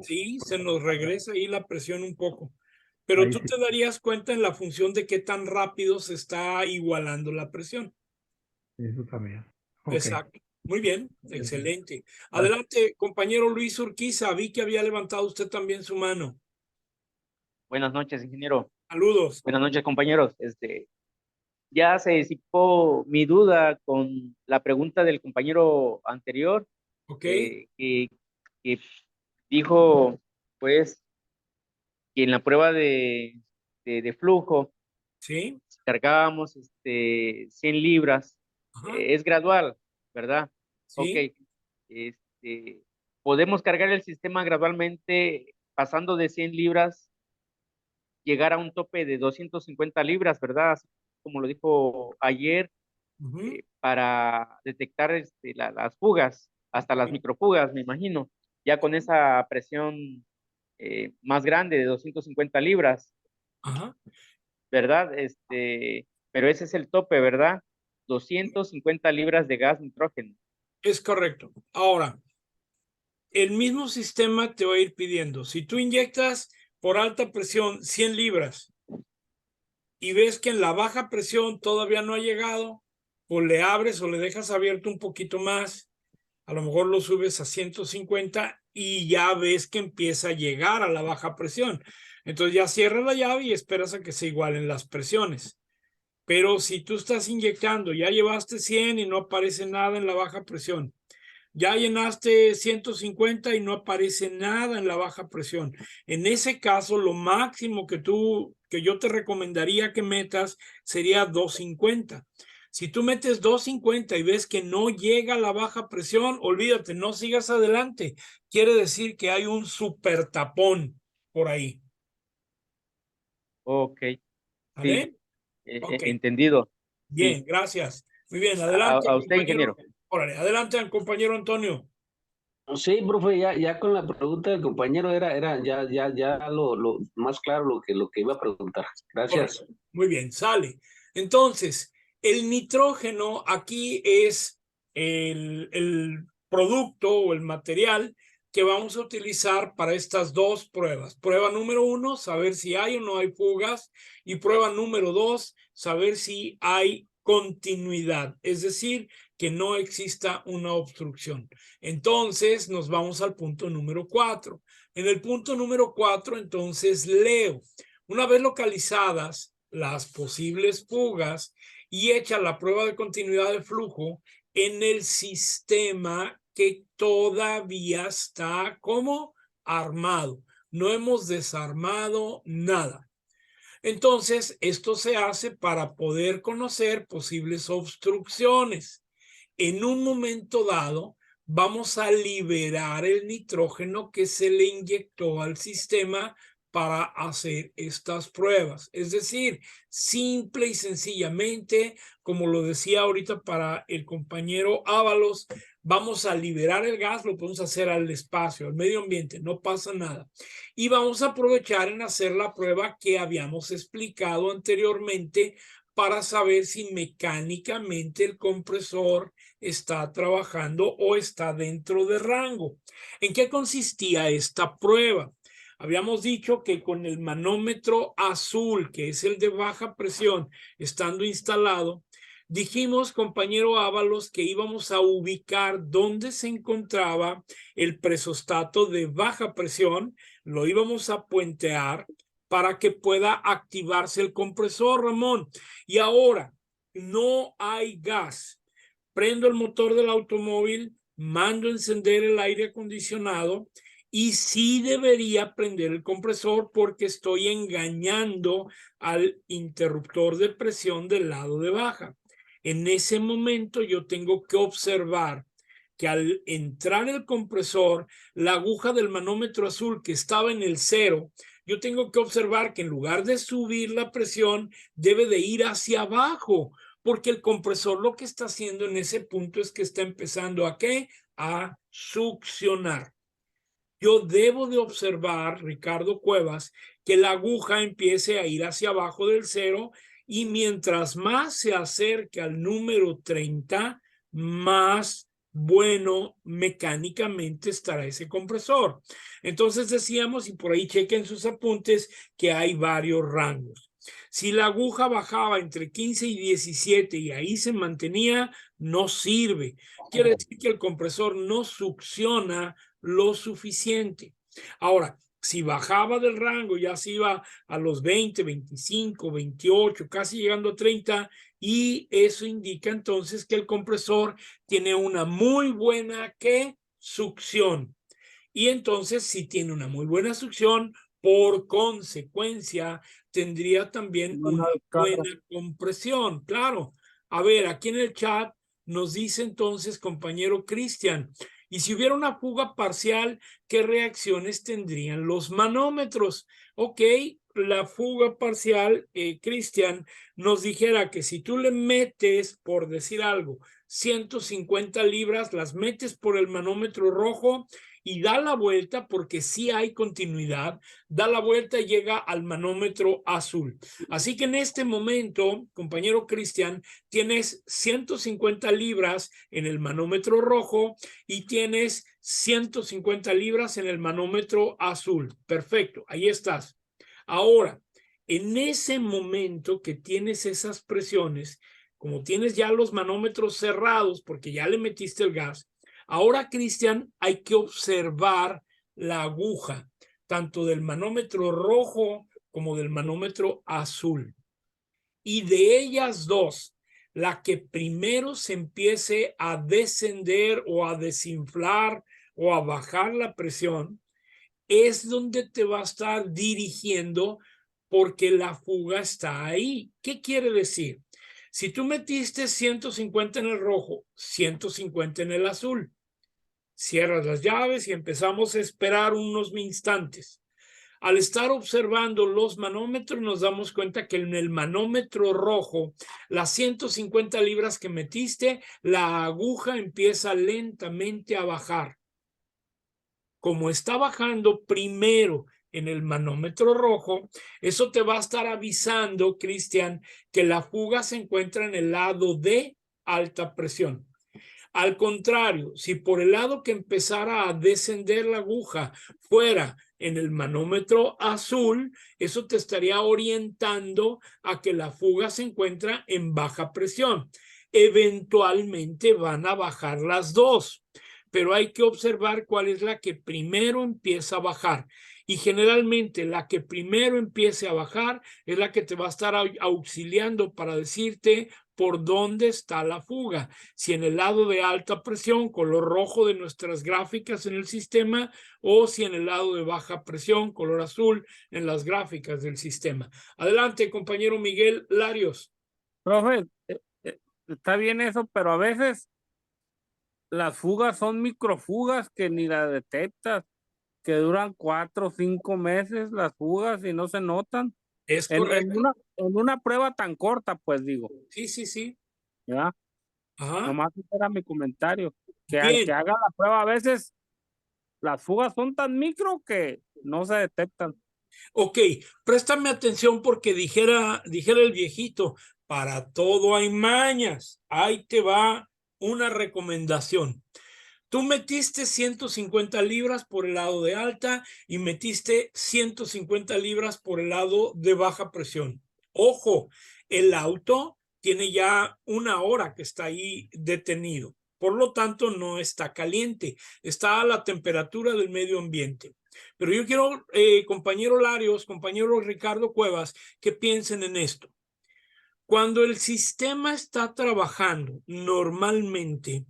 Sí, se nos regresa ahí la presión un poco. Pero ahí tú sí, te darías cuenta en la función de qué tan rápido se está igualando la presión. eso también. Ok. Exacto. Muy bien, Gracias. excelente. Adelante, compañero Luis Urquiza. Vi que había levantado usted también su mano. Buenas noches, ingeniero. Saludos. Buenas noches, compañeros. Ya se disipó mi duda con la pregunta del compañero anterior, Ok. que dijo, pues, que en la prueba de flujo Sí. cargábamos 100 libras. Ajá. Es gradual, ¿verdad? Ok. Sí. Este, podemos cargar el sistema gradualmente pasando de 100 libras, llegar a un tope de 250 libras, ¿verdad? Así como lo dijo ayer, Ujú. para detectar las fugas, hasta las microfugas, me imagino, ya con esa presión más grande de 250 libras, Ajá. ¿verdad? Pero ese es el tope, ¿verdad? 250 libras de gas nitrógeno. Es correcto. Ahora, el mismo sistema te va a ir pidiendo. Si tú inyectas por alta presión 100 libras y ves que en la baja presión todavía no ha llegado, pues le abres o le dejas abierto un poquito más, a lo mejor lo subes a 150 y ya ves que empieza a llegar a la baja presión. Entonces ya cierras la llave y esperas a que se igualen las presiones. Pero si tú estás inyectando, ya llevaste 100 y no aparece nada en la baja presión, ya llenaste 150 y no aparece nada en la baja presión. En ese caso, lo máximo que yo te recomendaría que metas sería 250. Si tú metes 250 y ves que no llega a la baja presión, olvídate, no sigas adelante. Quiere decir que hay un super tapón por ahí. Ok, ¿Vale? sí, Ok. entendido. Bien, Sí. gracias. Muy bien, adelante. A usted, ingeniero. Órale, adelante, compañero Antonio. Sí, profe, ya con la pregunta del compañero ya lo más claro lo que iba a preguntar. Gracias. Órale, muy bien, sale. Entonces, el nitrógeno aquí es el producto o el material que vamos a utilizar para estas dos pruebas. Prueba número 1, saber si hay o no hay fugas. Y prueba número 2, saber si hay continuidad, es decir, que no exista una obstrucción. Entonces, nos vamos al punto número 4. En el punto número 4, entonces, leo. Una vez localizadas las posibles fugas y hecha la prueba de continuidad de flujo en el sistema que todavía está como armado. No hemos desarmado nada. Entonces, esto se hace para poder conocer posibles obstrucciones. En un momento dado, vamos a liberar el nitrógeno que se le inyectó al sistema para hacer estas pruebas. Es decir, simple y sencillamente, como lo decía ahorita para el compañero Ábalos, vamos a liberar el gas, lo podemos hacer al espacio, al medio ambiente, no pasa nada. Y vamos a aprovechar en hacer la prueba que habíamos explicado anteriormente para saber si mecánicamente el compresor está trabajando o está dentro de rango. ¿En qué consistía esta prueba? Habíamos dicho que con el manómetro azul, que es el de baja presión, estando instalado, dijimos, compañero Ábalos, que íbamos a ubicar dónde se encontraba el presostato de baja presión, lo íbamos a puentear para que pueda activarse el compresor, Ramón. Y ahora, no hay gas. Prendo el motor del automóvil, mando a encender el aire acondicionado y sí debería prender el compresor porque estoy engañando al interruptor de presión del lado de baja. En ese momento yo tengo que observar que al entrar el compresor, la aguja del manómetro azul que estaba en el 0, yo tengo que observar que en lugar de subir la presión, debe de ir hacia abajo, porque el compresor lo que está haciendo en ese punto es que está empezando ¿a qué? A succionar. Yo debo de observar, Ricardo Cuevas, que la aguja empiece a ir hacia abajo del 0 y mientras más se acerque al número 30, más bueno mecánicamente estará ese compresor. Entonces decíamos, y por ahí chequen sus apuntes, que hay varios rangos. Si la aguja bajaba entre 15 y 17 y ahí se mantenía, no sirve. Quiere decir que el compresor no succiona lo suficiente. Ahora, si bajaba del rango, ya se iba a los 20, 25, 28, casi llegando a 30, y eso indica entonces que el compresor tiene una muy buena succión. Y entonces, si tiene una muy buena succión, por consecuencia, tendría también una buena compresión. Claro. A ver, aquí en el chat nos dice entonces, compañero Cristian, y si hubiera una fuga parcial, ¿qué reacciones tendrían los manómetros? Ok, la fuga parcial, Cristian, nos dijera que si tú le metes, por decir algo, 150 libras, las metes por el manómetro rojo y da la vuelta, porque sí hay continuidad, da la vuelta y llega al manómetro azul. Así que en este momento, compañero Cristian, tienes 150 libras en el manómetro rojo y tienes 150 libras en el manómetro azul. Perfecto, ahí estás. Ahora, en ese momento que tienes esas presiones, como tienes ya los manómetros cerrados porque ya le metiste el gas, ahora, Cristian, hay que observar la aguja, tanto del manómetro rojo como del manómetro azul. Y de ellas dos, la que primero se empiece a descender o a desinflar o a bajar la presión, es donde te va a estar dirigiendo porque la fuga está ahí. ¿Qué quiere decir? Si tú metiste 150 en el rojo, 150 en el azul, cierras las llaves y empezamos a esperar unos instantes. Al estar observando los manómetros, nos damos cuenta que en el manómetro rojo, las 150 libras que metiste, la aguja empieza lentamente a bajar. Como está bajando primero en el manómetro rojo, eso te va a estar avisando, Cristian, que la fuga se encuentra en el lado de alta presión. Al contrario, si por el lado que empezara a descender la aguja fuera en el manómetro azul, eso te estaría orientando a que la fuga se encuentra en baja presión. Eventualmente van a bajar las dos, pero hay que observar cuál es la que primero empieza a bajar. Y generalmente la que primero empiece a bajar es la que te va a estar auxiliando para decirte por dónde está la fuga. Si en el lado de alta presión, color rojo de nuestras gráficas en el sistema, o si en el lado de baja presión, color azul en las gráficas del sistema. Adelante, compañero Miguel Larios. Profe, está bien eso, pero a veces las fugas son microfugas que ni las detectas, que duran 4 o 5 meses las fugas y no se notan. Es correcto. En una prueba tan corta, pues digo. Sí, sí, sí. ¿Ya? Ajá. Nomás ese era mi comentario. Que Bien. al que haga la prueba, a veces las fugas son tan micro que no se detectan. Ok, préstame atención porque dijera el viejito, para todo hay mañas. Ahí te va una recomendación. Tú metiste 150 libras por el lado de alta y metiste 150 libras por el lado de baja presión. Ojo, el auto tiene ya 1 hora que está ahí detenido. Por lo tanto, no está caliente. Está a la temperatura del medio ambiente. Pero yo quiero, compañero Larios, compañero Ricardo Cuevas, que piensen en esto. Cuando el sistema está trabajando normalmente,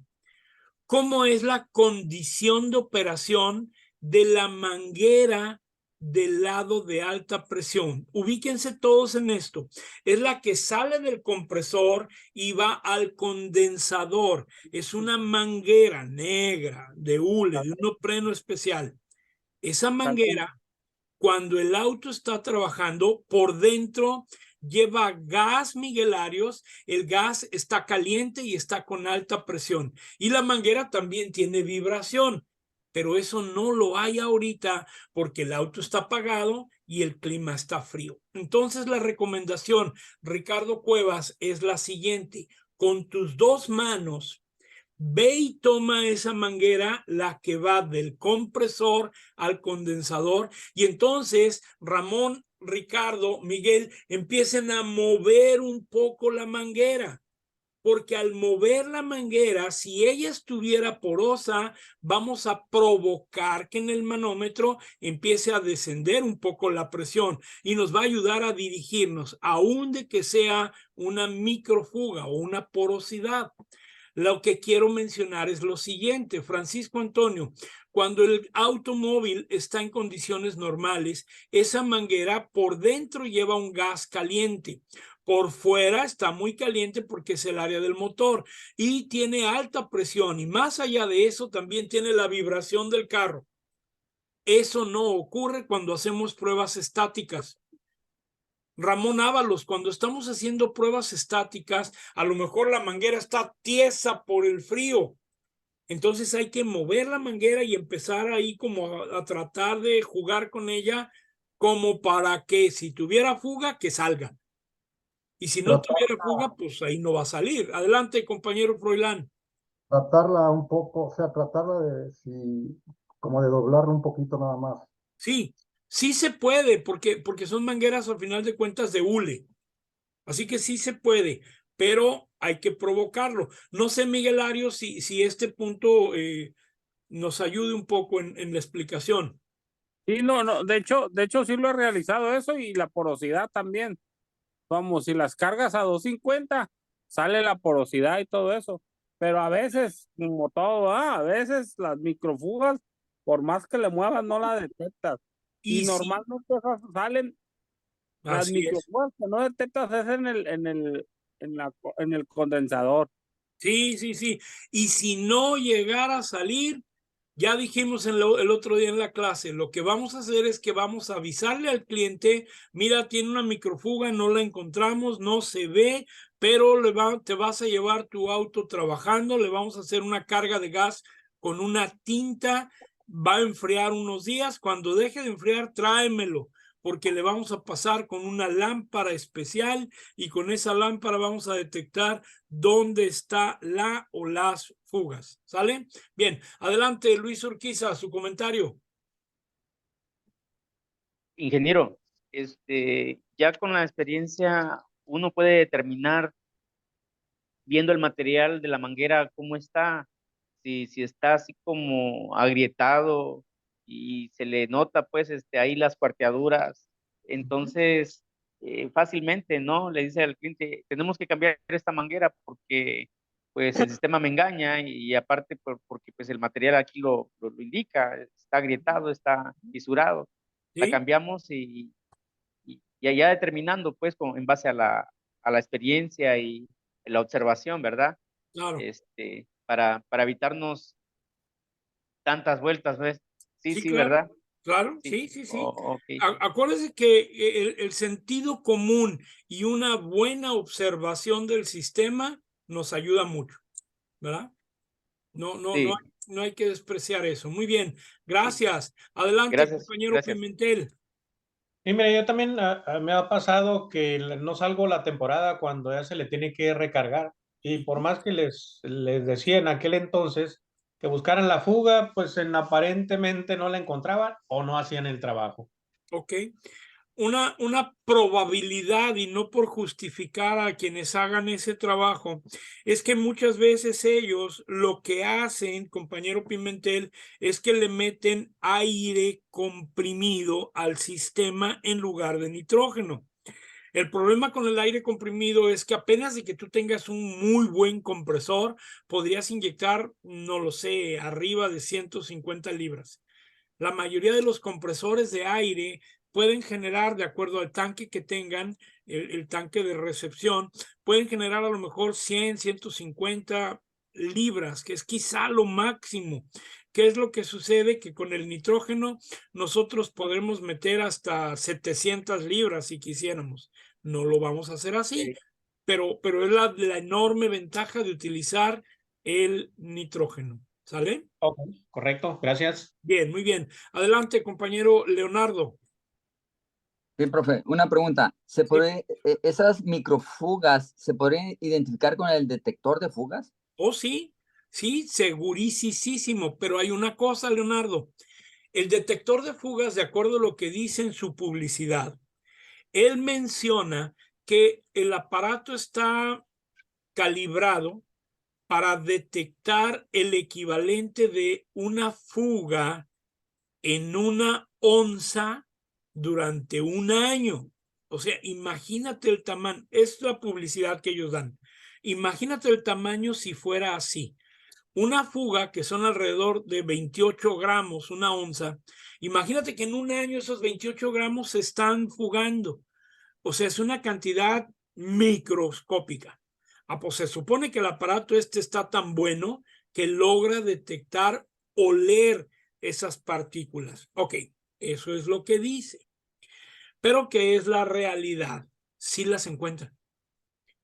¿cómo es la condición de operación de la manguera del lado de alta presión? Ubíquense todos en esto. Es la que sale del compresor y va al condensador. Es una manguera negra de hule, de un neopreno especial. Esa manguera, cuando el auto está trabajando por dentro, lleva gas, Miguel Larios. El gas está caliente y está con alta presión. Y la manguera también tiene vibración, pero eso no lo hay ahorita porque el auto está apagado y el clima está frío. Entonces la recomendación, Ricardo Cuevas, es la siguiente. Con tus 2 manos, ve y toma esa manguera, la que va del compresor al condensador, y entonces Ramón, Ricardo, Miguel, empiecen a mover un poco la manguera, porque al mover la manguera, si ella estuviera porosa, vamos a provocar que en el manómetro empiece a descender un poco la presión y nos va a ayudar a dirigirnos, aún de que sea una microfuga o una porosidad. Lo que quiero mencionar es lo siguiente, Francisco Antonio, cuando el automóvil está en condiciones normales, esa manguera por dentro lleva un gas caliente. Por fuera está muy caliente porque es el área del motor y tiene alta presión, y más allá de eso también tiene la vibración del carro. Eso no ocurre cuando hacemos pruebas estáticas. Ramón Ábalos, cuando estamos haciendo pruebas estáticas, a lo mejor la manguera está tiesa por el frío. Entonces hay que mover la manguera y empezar ahí como a tratar de jugar con ella, como para que si tuviera fuga, que salga. Y si no tuviera fuga, pues ahí no va a salir. Adelante, compañero Froilán. Tratarla un poco, o sea, tratarla como de doblarla un poquito nada más. Sí, sí se puede, porque son mangueras al final de cuentas de hule. Así que sí se puede, pero hay que provocarlo. No sé, Miguel Arios, si este punto nos ayude un poco en la explicación. Sí, no, de hecho sí lo he realizado eso, y la porosidad también. Vamos, si las cargas a 250, sale la porosidad y todo eso. Pero a veces, como todo, a veces las microfugas, por más que le muevas, no la detectas. Y Y sí, normalmente esas salen, las así es. microfugas que no detectas es en el condensador. Sí, sí, sí. Y si no llegara a salir, ya dijimos el otro día en la clase, lo que vamos a hacer es que vamos a avisarle al cliente, mira, tiene una microfuga, no la encontramos, no se ve, pero te vas a llevar tu auto trabajando, le vamos a hacer una carga de gas con una tinta, va a enfriar unos días, cuando deje de enfriar, tráemelo, porque le vamos a pasar con una lámpara especial y con esa lámpara vamos a detectar dónde está la o las fugas. ¿Sale? Bien, adelante Luis Urquiza, su comentario. Ingeniero, ya con la experiencia uno puede determinar, viendo el material de la manguera, cómo está, si está así como agrietado y se le nota pues ahí las cuarteaduras. Entonces, fácilmente, ¿no? Le dice al cliente, tenemos que cambiar esta manguera porque pues el sistema me engaña y aparte porque pues el material aquí lo indica, está agrietado, está fisurado. La ¿Sí? cambiamos y allá determinando pues en base a la experiencia y la observación, ¿verdad? Claro. Para evitarnos tantas vueltas, ¿ves? Sí, Sí, sí, claro. ¿verdad? Claro, Sí. sí, sí, sí. Ok, sí. Acuérdese que el sentido común y una buena observación del sistema nos ayuda mucho, ¿verdad? Sí, No hay que despreciar eso. Muy bien, sí. gracias. Adelante, Gracias, compañero gracias. Pimentel. Y mira, yo también me ha pasado que no salgo la temporada cuando ya se le tiene que recargar. Y por más que les decía en aquel entonces que buscaran la fuga, pues aparentemente no la encontraban o no hacían el trabajo. Ok. Una probabilidad, y no por justificar a quienes hagan ese trabajo, es que muchas veces ellos lo que hacen, compañero Pimentel, es que le meten aire comprimido al sistema en lugar de nitrógeno. El problema con el aire comprimido es que apenas de que tú tengas un muy buen compresor, podrías inyectar, no lo sé, arriba de 150 libras. La mayoría de los compresores de aire pueden generar, de acuerdo al tanque que tengan, el tanque de recepción, pueden generar a lo mejor 100, 150 libras, que es quizá lo máximo. ¿Qué es lo que sucede? Que con el nitrógeno nosotros podremos meter hasta 700 libras si quisiéramos. No lo vamos a hacer así, Ok. pero es la enorme ventaja de utilizar el nitrógeno. ¿Sale? Ok, correcto, gracias. Bien, muy bien. Adelante, compañero Leonardo. Sí, profe, una pregunta. ¿Esas microfugas se podrían identificar con el detector de fugas? Oh, sí, sí, segurísimo. Pero hay una cosa, Leonardo. El detector de fugas, de acuerdo a lo que dice en su publicidad, él menciona que el aparato está calibrado para detectar el equivalente de una fuga en una onza durante un año. O sea, imagínate el tamaño, es la publicidad que ellos dan. Imagínate el tamaño si fuera así. Una fuga que son alrededor de 28 gramos, una onza. Imagínate que en un año esos 28 gramos se están fugando. O sea, es una cantidad microscópica. Pues se supone que el aparato está tan bueno que logra detectar o leer esas partículas. Ok, eso es lo que dice. Pero ¿qué es la realidad? Sí las encuentra.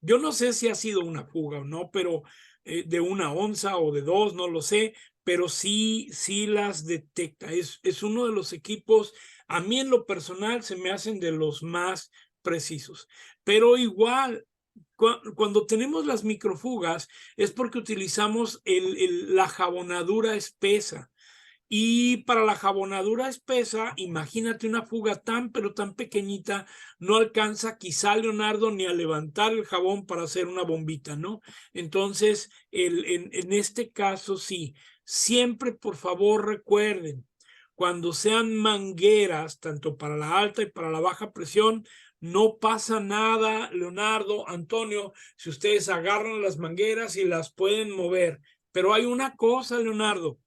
Yo no sé si ha sido una fuga o no, pero de una onza o de dos, no lo sé, pero sí las detecta. Es uno de los equipos, a mí en lo personal se me hacen de los más precisos. Pero igual, cuando tenemos las microfugas es porque utilizamos la jabonadura espesa. Y para la jabonadura espesa, imagínate una fuga tan, pero tan pequeñita, no alcanza quizá, Leonardo, ni a levantar el jabón para hacer una bombita, ¿no? Entonces, en este caso, sí, siempre, por favor, recuerden, cuando sean mangueras, tanto para la alta y para la baja presión, No pasa nada, Leonardo, Antonio, si ustedes agarran las mangueras y las pueden mover. Pero hay una cosa, Leonardo,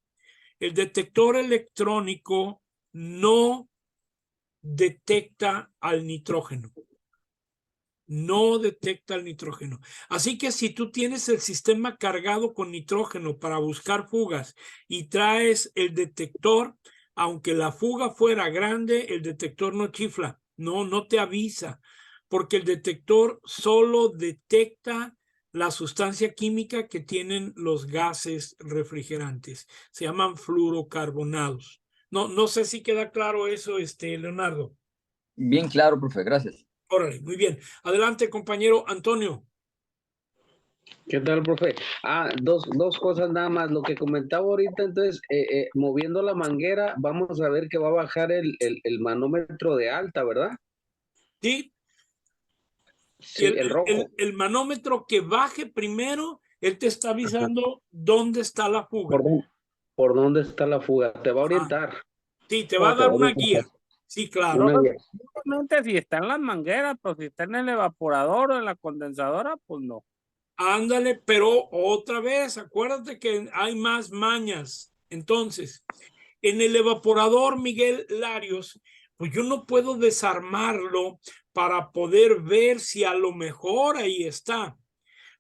el detector electrónico no detecta al nitrógeno. No detecta el nitrógeno. Así que si tú tienes el sistema cargado con nitrógeno para buscar fugas y traes el detector, aunque la fuga fuera grande, el detector no chifla, no te avisa, porque el detector solo detecta la sustancia química que tienen los gases refrigerantes. Se llaman fluorocarbonados. No sé si queda claro eso, Leonardo. Bien claro, profe, gracias. Órale, muy bien. Adelante, compañero Antonio. ¿Qué tal, profe? Dos cosas nada más. Lo que comentaba ahorita, entonces, moviendo la manguera, vamos a ver que va a bajar el manómetro de alta, ¿verdad? Sí. Sí, el rojo. El manómetro que baje primero, él te está avisando dónde está la fuga. ¿Por dónde está la fuga? Te va a orientar. Sí, te va a dar una guía. Sí, claro. Obviamente si está en las mangueras, pero si está en el evaporador o en la condensadora, pues no. Ándale, pero otra vez, acuérdate que hay más mañas. Entonces, en el evaporador, Miguel Larios, pues yo no puedo desarmarlo para poder ver si a lo mejor ahí está.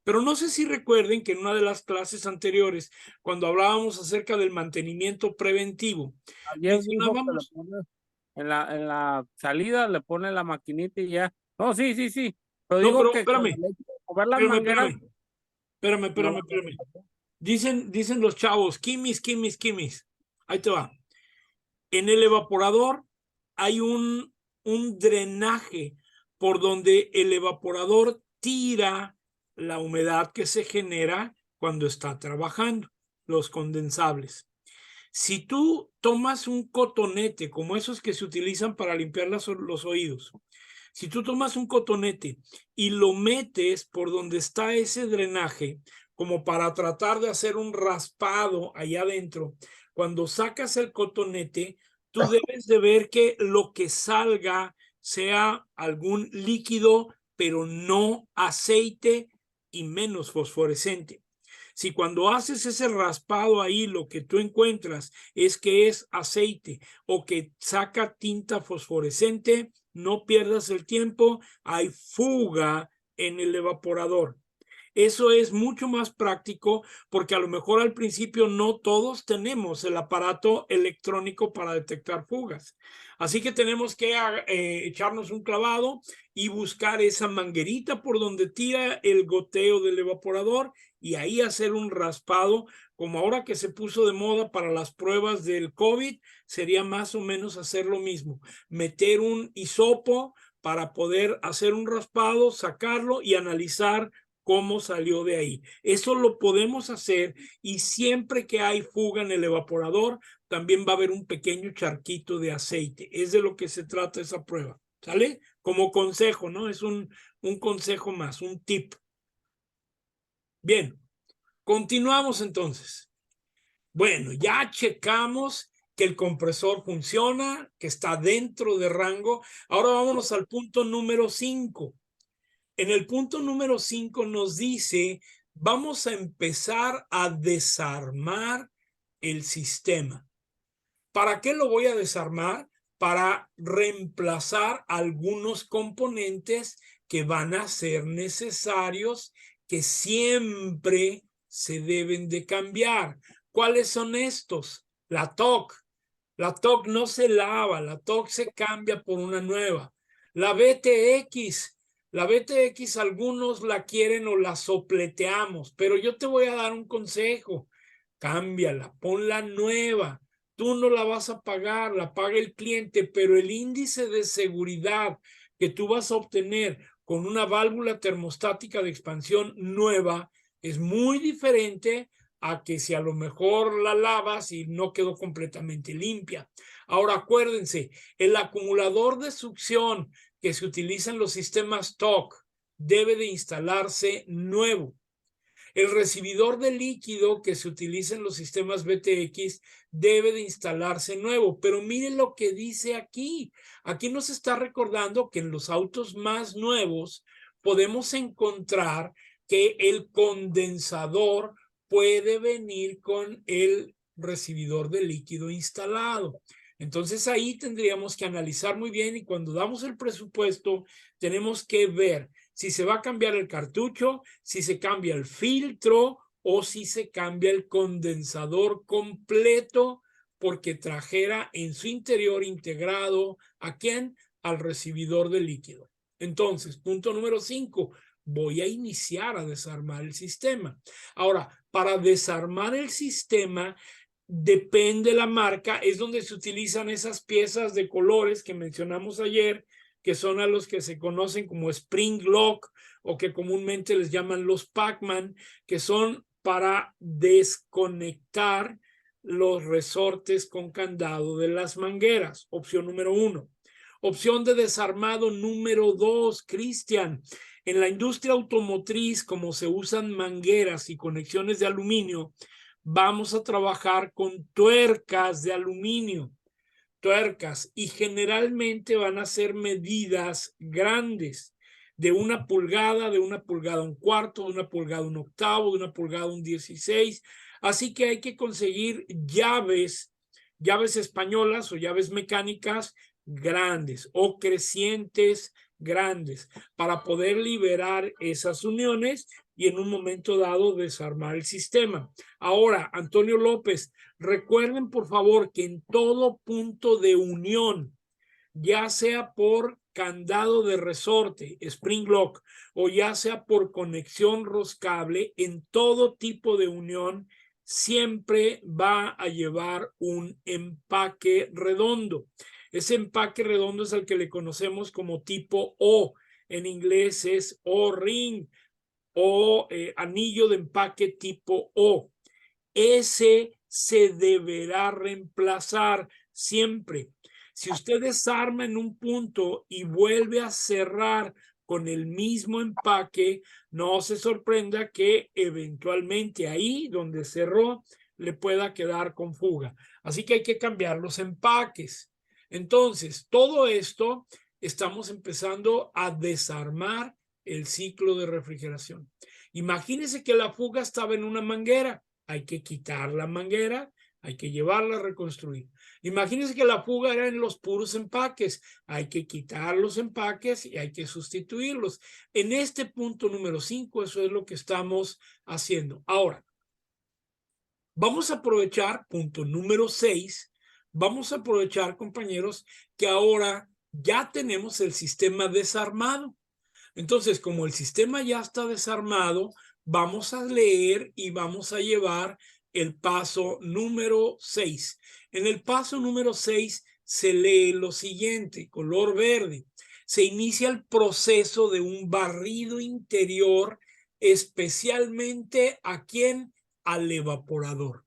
Pero no sé si recuerden que en una de las clases anteriores, cuando hablábamos acerca del mantenimiento preventivo, Ayer dijo que le pone en la salida, le pone la maquinita y ya. No, sí. Pero no, digo pero que espérame, mover las mangueras. espérame. Dicen los chavos, quimis. Ahí te va. En el evaporador hay un drenaje por donde el evaporador tira la humedad que se genera cuando está trabajando, los condensables. Si tú tomas un cotonete, como esos que se utilizan para limpiar los oídos, si tú tomas un cotonete y lo metes por donde está ese drenaje, como para tratar de hacer un raspado allá adentro, cuando sacas el cotonete, tú debes de ver que lo que salga sea algún líquido, pero no aceite y menos fosforescente. Si cuando haces ese raspado ahí lo que tú encuentras es que es aceite o que saca tinta fosforescente, no pierdas el tiempo, hay fuga en el evaporador. Eso es mucho más práctico porque a lo mejor al principio no todos tenemos el aparato electrónico para detectar fugas. Así que tenemos que echarnos un clavado y buscar esa manguerita por donde tira el goteo del evaporador y ahí hacer un raspado, como ahora que se puso de moda para las pruebas del COVID, sería más o menos hacer lo mismo, meter un hisopo para poder hacer un raspado, sacarlo y analizar cómo salió de ahí. Eso lo podemos hacer y siempre que hay fuga en el evaporador, también va a haber un pequeño charquito de aceite. Es de lo que se trata esa prueba. ¿Sale? Como consejo, ¿no? Es un consejo más, un tip. Bien, continuamos entonces. Bueno, ya checamos que el compresor funciona, que está dentro de rango. Ahora vámonos al punto número 5. En el punto número 5 nos dice, vamos a empezar a desarmar el sistema. ¿Para qué lo voy a desarmar? Para reemplazar algunos componentes que van a ser necesarios, que siempre se deben de cambiar. ¿Cuáles son estos? La TOC. La TOC no se lava, la TOC se cambia por una nueva. La BTX. La BTX algunos la quieren o la sopleteamos, pero yo te voy a dar un consejo. Cámbiala, ponla nueva. Tú no la vas a pagar, la paga el cliente, pero el índice de seguridad que tú vas a obtener con una válvula termostática de expansión nueva es muy diferente a que si a lo mejor la lavas y no quedó completamente limpia. Ahora acuérdense, el acumulador de succión que se utiliza en los sistemas TOC debe de instalarse nuevo. El recibidor de líquido que se utiliza en los sistemas BTX debe de instalarse nuevo, pero miren lo que dice aquí. Aquí nos está recordando que en los autos más nuevos podemos encontrar que el condensador puede venir con el recibidor de líquido instalado. Entonces ahí tendríamos que analizar muy bien, y cuando damos el presupuesto tenemos que ver si se va a cambiar el cartucho, si se cambia el filtro o si se cambia el condensador completo, porque trajera en su interior integrado ¿a quién? Al recibidor de líquido. Entonces, punto número 5, voy a iniciar a desarmar el sistema. Ahora, para desarmar el sistema, depende la marca, es donde se utilizan esas piezas de colores que mencionamos ayer, que son a los que se conocen como Spring Lock o que comúnmente les llaman los Pac-Man, que son para desconectar los resortes con candado de las mangueras. Opción número 1. Opción de desarmado número 2, Cristian. En la industria automotriz, como se usan mangueras y conexiones de aluminio, vamos a trabajar con tuercas de aluminio. Tuercas, y generalmente van a ser medidas grandes, de 1 pulgada, de 1 pulgada 1/4, de 1 pulgada 1/8, de 1 pulgada 1/16. Así que hay que conseguir llaves españolas o llaves mecánicas grandes o crecientes grandes para poder liberar esas uniones y en un momento dado desarmar el sistema. Ahora, Antonio López, recuerden por favor que en todo punto de unión, ya sea por candado de resorte, Spring Lock, o ya sea por conexión roscable, en todo tipo de unión siempre va a llevar un empaque redondo. Ese empaque redondo es el que le conocemos como tipo O. En inglés es O-ring o anillo de empaque tipo O. Ese se deberá reemplazar siempre. Si usted desarma en un punto y vuelve a cerrar con el mismo empaque, no se sorprenda que eventualmente ahí donde cerró le pueda quedar con fuga. Así que hay que cambiar los empaques. Entonces, todo esto estamos empezando a desarmar el ciclo de refrigeración. Imagínense que la fuga estaba en una manguera. Hay que quitar la manguera, hay que llevarla a reconstruir. Imagínense que la fuga era en los puros empaques. Hay que quitar los empaques y hay que sustituirlos. En este punto número 5, eso es lo que estamos haciendo. Ahora, vamos a aprovechar, punto número 6, vamos a aprovechar, compañeros, que ahora ya tenemos el sistema desarmado. Entonces, como el sistema ya está desarmado, vamos a leer y vamos a llevar el paso número 6. En el paso número 6 se lee lo siguiente, color verde. Se inicia el proceso de un barrido interior, especialmente ¿a quién? Al evaporador.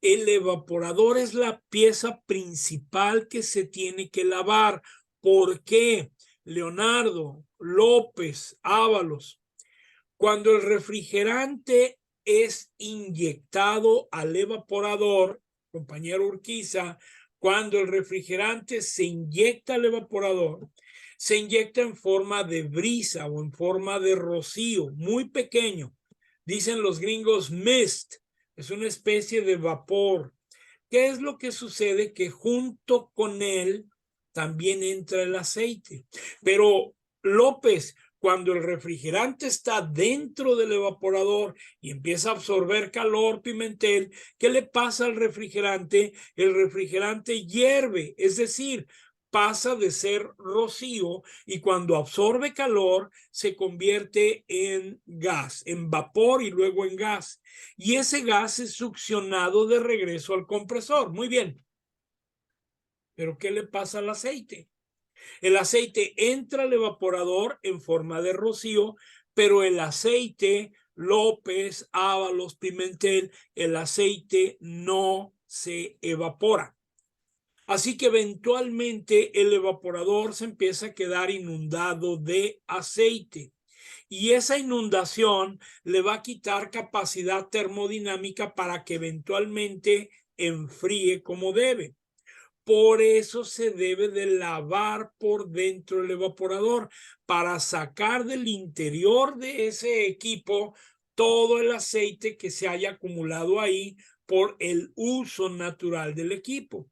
El evaporador es la pieza principal que se tiene que lavar. ¿Por qué? Leonardo, López, Ábalos, cuando el refrigerante es inyectado al evaporador, compañero Urquiza, cuando el refrigerante se inyecta al evaporador, se inyecta en forma de brisa o en forma de rocío, muy pequeño. Dicen los gringos mist, es una especie de vapor. ¿Qué es lo que sucede? Que junto con él también entra el aceite. Pero López, cuando el refrigerante está dentro del evaporador y empieza a absorber calor, Pimentel, ¿qué le pasa al refrigerante? El refrigerante hierve, es decir, pasa de ser rocío y cuando absorbe calor se convierte en gas, en vapor y luego en gas. Y ese gas es succionado de regreso al compresor. Muy bien. ¿Pero qué le pasa al aceite? El aceite entra al evaporador en forma de rocío, pero el aceite, López, Ábalos, Pimentel, el aceite no se evapora. Así que eventualmente el evaporador se empieza a quedar inundado de aceite. Y esa inundación le va a quitar capacidad termodinámica para que eventualmente enfríe como debe. Por eso se debe de lavar por dentro el evaporador para sacar del interior de ese equipo todo el aceite que se haya acumulado ahí por el uso natural del equipo.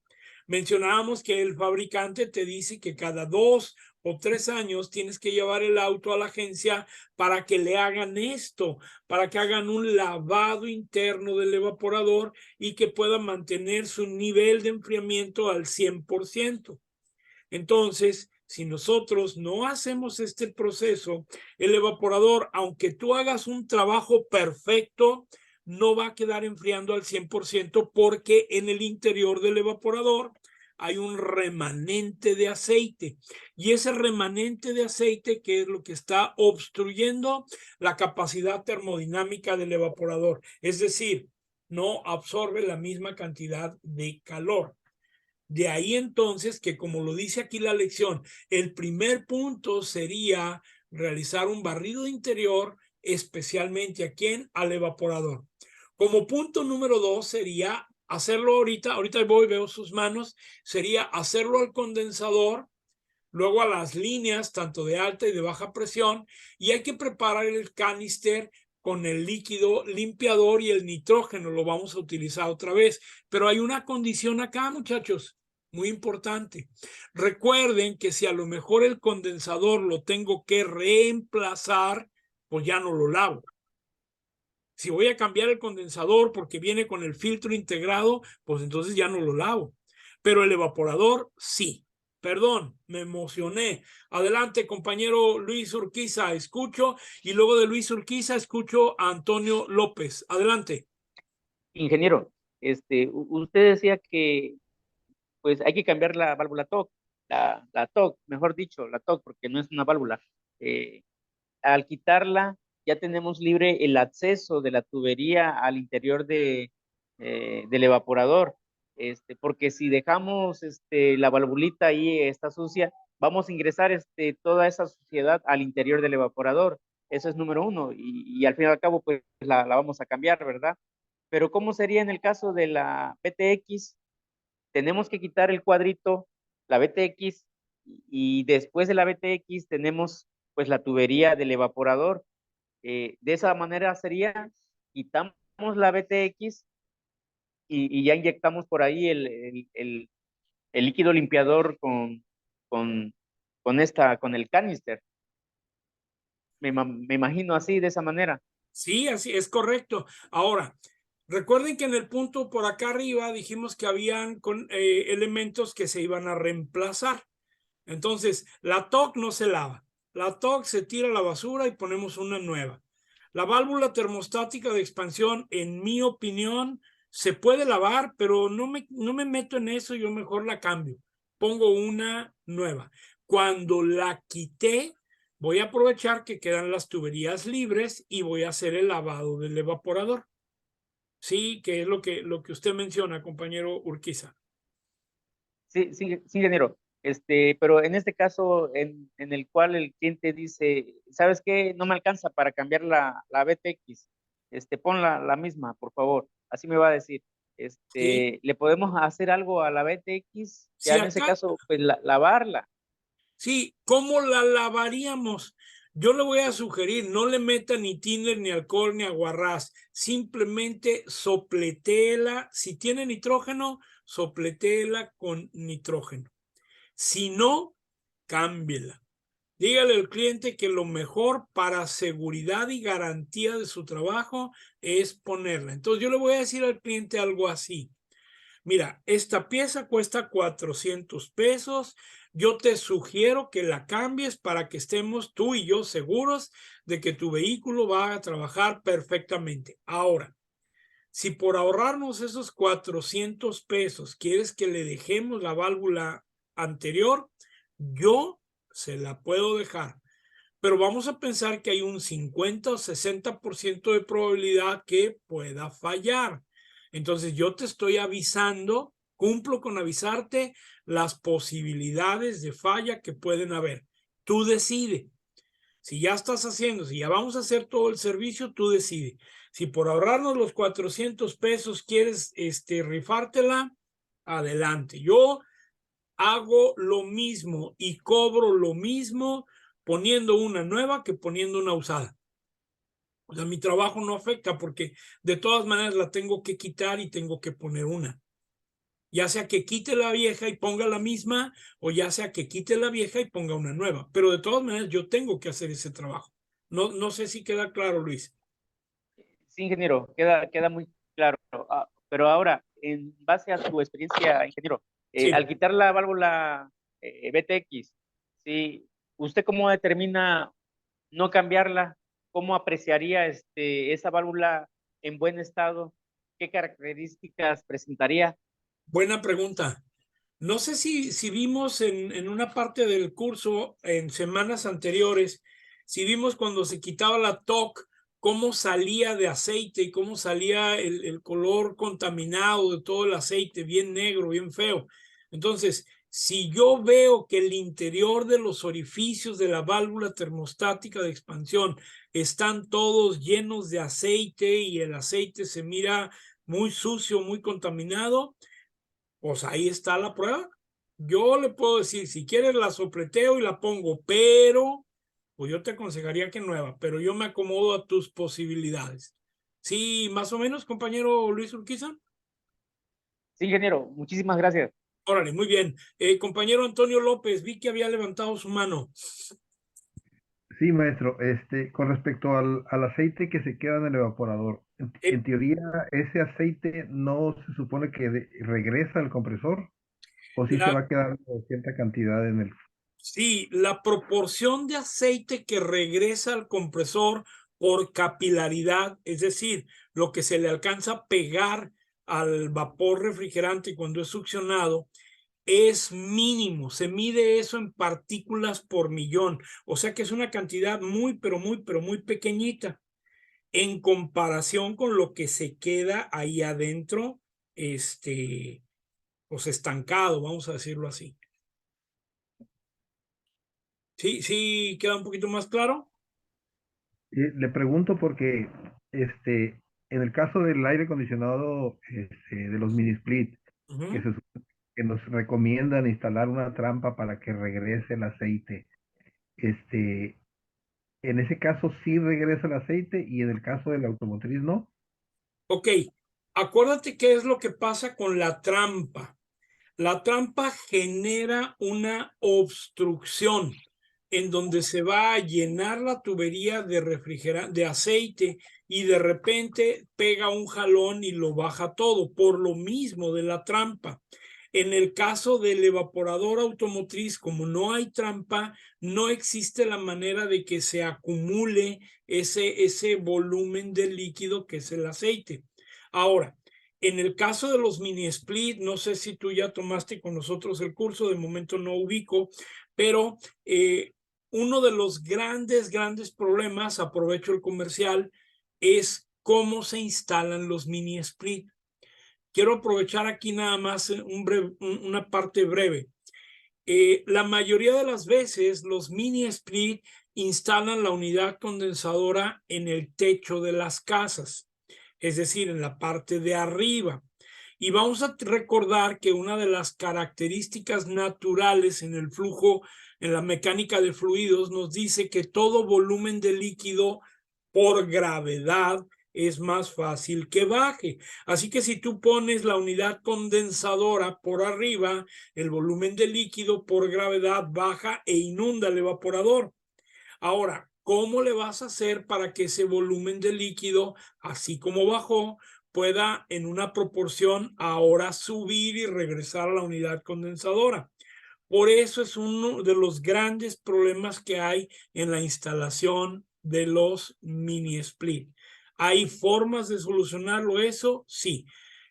Mencionábamos que el fabricante te dice que cada 2 o 3 años tienes que llevar el auto a la agencia para que le hagan esto, para que hagan un lavado interno del evaporador y que puedan mantener su nivel de enfriamiento al 100%. Entonces, si nosotros no hacemos este proceso, el evaporador, aunque tú hagas un trabajo perfecto, no va a quedar enfriando al 100% porque en el interior del evaporador hay un remanente de aceite y ese remanente de aceite que es lo que está obstruyendo la capacidad termodinámica del evaporador, es decir, no absorbe la misma cantidad de calor. De ahí entonces que, como lo dice aquí la lección, el primer punto sería realizar un barrido interior, especialmente ¿a quién? Al evaporador. Como punto número 2 sería hacerlo ahorita voy, veo sus manos, sería hacerlo al condensador, luego a las líneas tanto de alta y de baja presión, y hay que preparar el canister con el líquido limpiador y el nitrógeno, lo vamos a utilizar otra vez. Pero hay una condición acá, muchachos, muy importante. Recuerden que si a lo mejor el condensador lo tengo que reemplazar, pues ya no lo lavo. Si voy a cambiar el condensador porque viene con el filtro integrado, pues entonces ya no lo lavo. Pero el evaporador, sí. Perdón, me emocioné. Adelante, compañero Luis Urquiza, escucho. Y luego de Luis Urquiza, escucho a Antonio López. Adelante. Ingeniero, usted decía que pues hay que cambiar la válvula TOC, la TOC, mejor dicho, la TOC, porque no es una válvula. Al quitarla, ya tenemos libre el acceso de la tubería al interior del evaporador. Porque si dejamos la valvulita ahí está sucia, vamos a ingresar toda esa suciedad al interior del evaporador. Eso es número uno. Y al fin y al cabo, pues la vamos a cambiar, ¿verdad? Pero ¿cómo sería en el caso de la BTX? Tenemos que quitar el cuadrito, la BTX, y después de la BTX tenemos pues la tubería del evaporador. De esa manera sería, quitamos la BTX y ya inyectamos por ahí el líquido limpiador con el canister. Me imagino así, de esa manera. Sí, así es correcto. Ahora, recuerden que en el punto por acá arriba dijimos que habían elementos que se iban a reemplazar. Entonces, la TOC no se lava. La TOC se tira a la basura y ponemos una nueva. La válvula termostática de expansión, en mi opinión, se puede lavar, pero no me meto en eso, yo mejor la cambio. Pongo una nueva. Cuando la quité, voy a aprovechar que quedan las tuberías libres y voy a hacer el lavado del evaporador. Sí, que es lo que usted menciona, compañero Urquiza. Sí, ingeniero. Pero en este caso, en el cual el cliente dice, ¿sabes qué? No me alcanza para cambiar la BTX. Pon la misma, por favor. Así me va a decir. Sí. ¿Le podemos hacer algo a la BTX? Sí, Ya en ese caso, pues lavarla. Sí, ¿cómo la lavaríamos? Yo le voy a sugerir, no le meta ni tiner, ni alcohol, ni aguarrás. Simplemente sopletéela. Si tiene nitrógeno, sopletéela con nitrógeno. Si no, cámbiela. Dígale al cliente que lo mejor para seguridad y garantía de su trabajo es ponerla. Entonces yo le voy a decir al cliente algo así. Mira, esta pieza cuesta 400 pesos. Yo te sugiero que la cambies para que estemos tú y yo seguros de que tu vehículo va a trabajar perfectamente. Ahora, si por ahorrarnos esos 400 pesos quieres que le dejemos la válvula anterior, yo se la puedo dejar. Pero vamos a pensar que hay un 50 o 60% de probabilidad que pueda fallar. Entonces yo te estoy avisando, cumplo con avisarte las posibilidades de falla que pueden haber. Tú decides. Si ya estás haciendo, si ya vamos a hacer todo el servicio, tú decides. Si por ahorrarnos los 400 pesos quieres rifártela, adelante. Yo hago lo mismo y cobro lo mismo poniendo una nueva que poniendo una usada. O sea, mi trabajo no afecta porque de todas maneras la tengo que quitar y tengo que poner una. Ya sea que quite la vieja y ponga la misma, o ya sea que quite la vieja y ponga una nueva. Pero de todas maneras yo tengo que hacer ese trabajo. No sé si queda claro, Luis. Sí, ingeniero, queda muy claro. Pero ahora, en base a su experiencia, ingeniero, Sí. al quitar la válvula VTX, ¿sí? ¿Usted cómo determina no cambiarla? ¿Cómo apreciaría esa válvula en buen estado? ¿Qué características presentaría? Buena pregunta. No sé si vimos en una parte del curso en semanas anteriores, si vimos cuando se quitaba la TOC, cómo salía de aceite y cómo salía el color contaminado de todo el aceite, bien negro, bien feo. Entonces, si yo veo que el interior de los orificios de la válvula termostática de expansión están todos llenos de aceite y el aceite se mira muy sucio, muy contaminado, pues ahí está la prueba. Yo le puedo decir, si quieres la sopleteo y la pongo, pero pues yo te aconsejaría que nueva, pero yo me acomodo a tus posibilidades. Sí, más o menos, compañero Luis Urquiza. Sí, ingeniero, muchísimas gracias. Órale, muy bien. Compañero Antonio López, vi que había levantado su mano. Sí, maestro, con respecto al aceite que se queda en el evaporador, en teoría, ese aceite no se supone que regresa al compresor, o si se va a quedar cierta cantidad en el... Sí, la proporción de aceite que regresa al compresor por capilaridad, es decir, lo que se le alcanza a pegar al vapor refrigerante cuando es succionado, es mínimo. Se mide eso en partículas por millón. O sea que es una cantidad muy, pero muy pequeñita en comparación con lo que se queda ahí adentro, pues estancado, vamos a decirlo así. Sí, queda un poquito más claro. Le pregunto porque en el caso del aire acondicionado de los mini split, que nos recomiendan instalar una trampa para que regrese el aceite, en ese caso sí regresa el aceite y en el caso de la automotriz no. Ok, acuérdate qué es lo que pasa con la trampa. La trampa genera una obstrucción en donde se va a llenar la tubería de de aceite y de repente pega un jalón y lo baja todo por lo mismo de la trampa. En el caso del evaporador automotriz, como no hay trampa, no existe la manera de que se acumule ese volumen de líquido que es el aceite. Ahora, en el caso de los mini split, no sé si tú ya tomaste con nosotros el curso, de momento no ubico, pero uno de los grandes problemas, aprovecho el comercial, es cómo se instalan los mini split. Quiero aprovechar aquí nada más una parte breve. La mayoría de las veces los mini split instalan la unidad condensadora en el techo de las casas, es decir, en la parte de arriba. Y vamos a recordar que una de las características naturales en el flujo, en la mecánica de fluidos, nos dice que todo volumen de líquido por gravedad es más fácil que baje. Así que si tú pones la unidad condensadora por arriba, el volumen de líquido por gravedad baja e inunda el evaporador. Ahora, ¿cómo le vas a hacer para que ese volumen de líquido, así como bajó, pueda en una proporción ahora subir y regresar a la unidad condensadora? Por eso es uno de los grandes problemas que hay en la instalación de los mini split. ¿Hay formas de solucionarlo eso? Sí.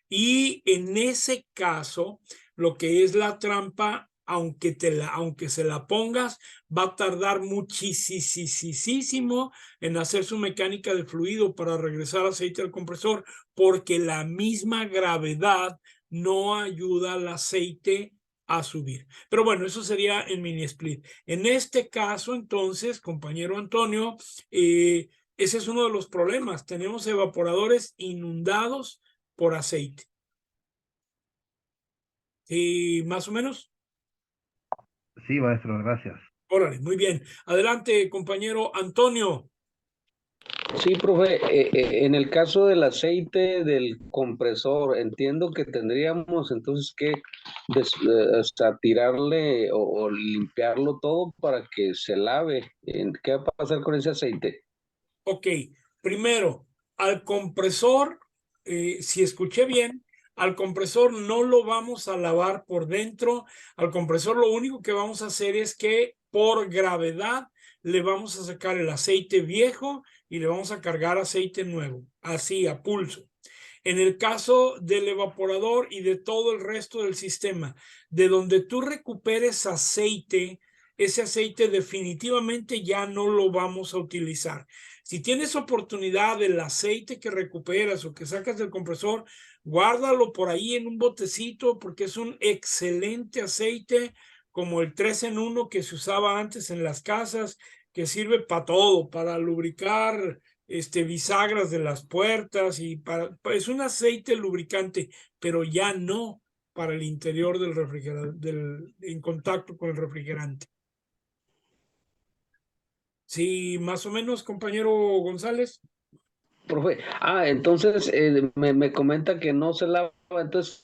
Y en ese caso, lo que es la trampa, aunque se la pongas, va a tardar muchísimo en hacer su mecánica de fluido para regresar aceite al compresor, porque la misma gravedad no ayuda al aceite a subir. Pero bueno, eso sería en mini split. En este caso, entonces, compañero Antonio, ese es uno de los problemas. Tenemos evaporadores inundados por aceite. ¿Y más o menos? Sí, maestro, gracias. Órale, muy bien. Adelante, compañero Antonio. Sí, profe, en el caso del aceite del compresor, entiendo que tendríamos entonces que hasta tirarle o limpiarlo todo para que se lave. ¿Qué va a pasar con ese aceite? Ok, primero, al compresor, si escuché bien, al compresor no lo vamos a lavar por dentro. Al compresor lo único que vamos a hacer es que por gravedad le vamos a sacar el aceite viejo y le vamos a cargar aceite nuevo, así a pulso. En el caso del evaporador y de todo el resto del sistema, de donde tú recuperes aceite, ese aceite definitivamente ya no lo vamos a utilizar. Si tienes oportunidad del aceite que recuperas o que sacas del compresor, guárdalo por ahí en un botecito porque es un excelente aceite como el 3 en 1 que se usaba antes en las casas, que sirve para todo, para lubricar bisagras de las puertas y es un aceite lubricante, pero ya no para el interior del refrigerador, en contacto con el refrigerante. Sí, más o menos, compañero González. Profe, entonces me comenta que no se lava, entonces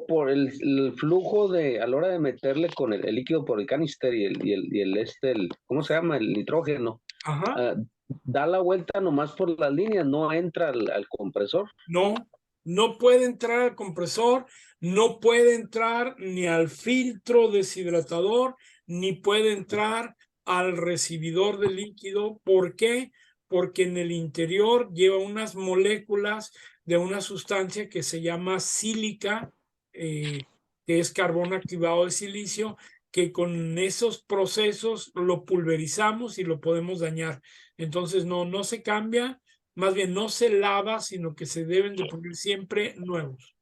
por el flujo de, a la hora de meterle con el líquido por el canister y el ¿cómo se llama? El nitrógeno. Ajá. Da la vuelta nomás por las líneas, no entra al compresor. No, no puede entrar al compresor, no puede entrar ni al filtro deshidratador, ni puede entrar al recibidor de líquido. ¿Por qué? Porque en el interior lleva unas moléculas de una sustancia que se llama sílica, que es carbón activado de silicio, que con esos procesos lo pulverizamos y lo podemos dañar. Entonces no se cambia. Más bien no se lava, sino que se deben de poner siempre nuevos.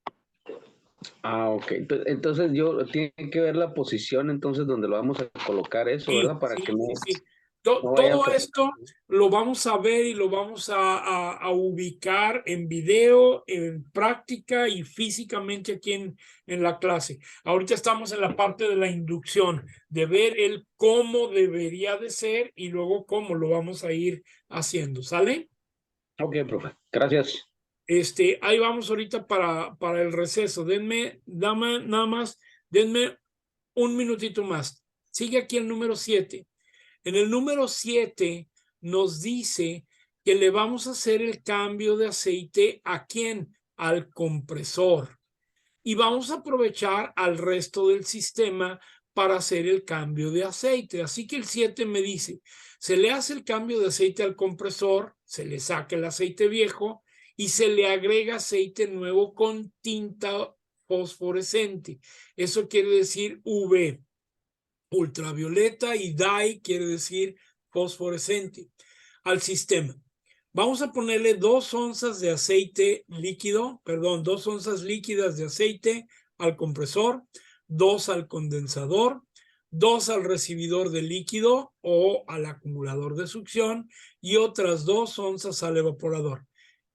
Ok. Entonces tiene que ver la posición entonces donde lo vamos a colocar eso, Sí, ¿verdad? Para sí, que no, sí. no vaya a Todo esto lo vamos a ver y lo vamos a ubicar en video, en práctica y físicamente aquí en la clase. Ahorita estamos en la parte de la inducción, de ver el cómo debería de ser y luego cómo lo vamos a ir haciendo. ¿Sale? Ok, profe. Gracias. Ahí vamos ahorita para el receso. Denme un minutito más. Sigue aquí el número 7. En el número 7 nos dice que le vamos a hacer el cambio de aceite ¿a quién? Al compresor. Y vamos a aprovechar al resto del sistema para hacer el cambio de aceite. Así que el 7 me dice, se le hace el cambio de aceite al compresor, se le saca el aceite viejo y se le agrega aceite nuevo con tinta fosforescente. Eso quiere decir UV, ultravioleta, y dye quiere decir fosforescente al sistema. Vamos a ponerle 2 onzas de aceite líquido, 2 onzas líquidas de aceite al compresor, 2 al condensador, 2 al recibidor de líquido o al acumulador de succión y otras 2 onzas al evaporador.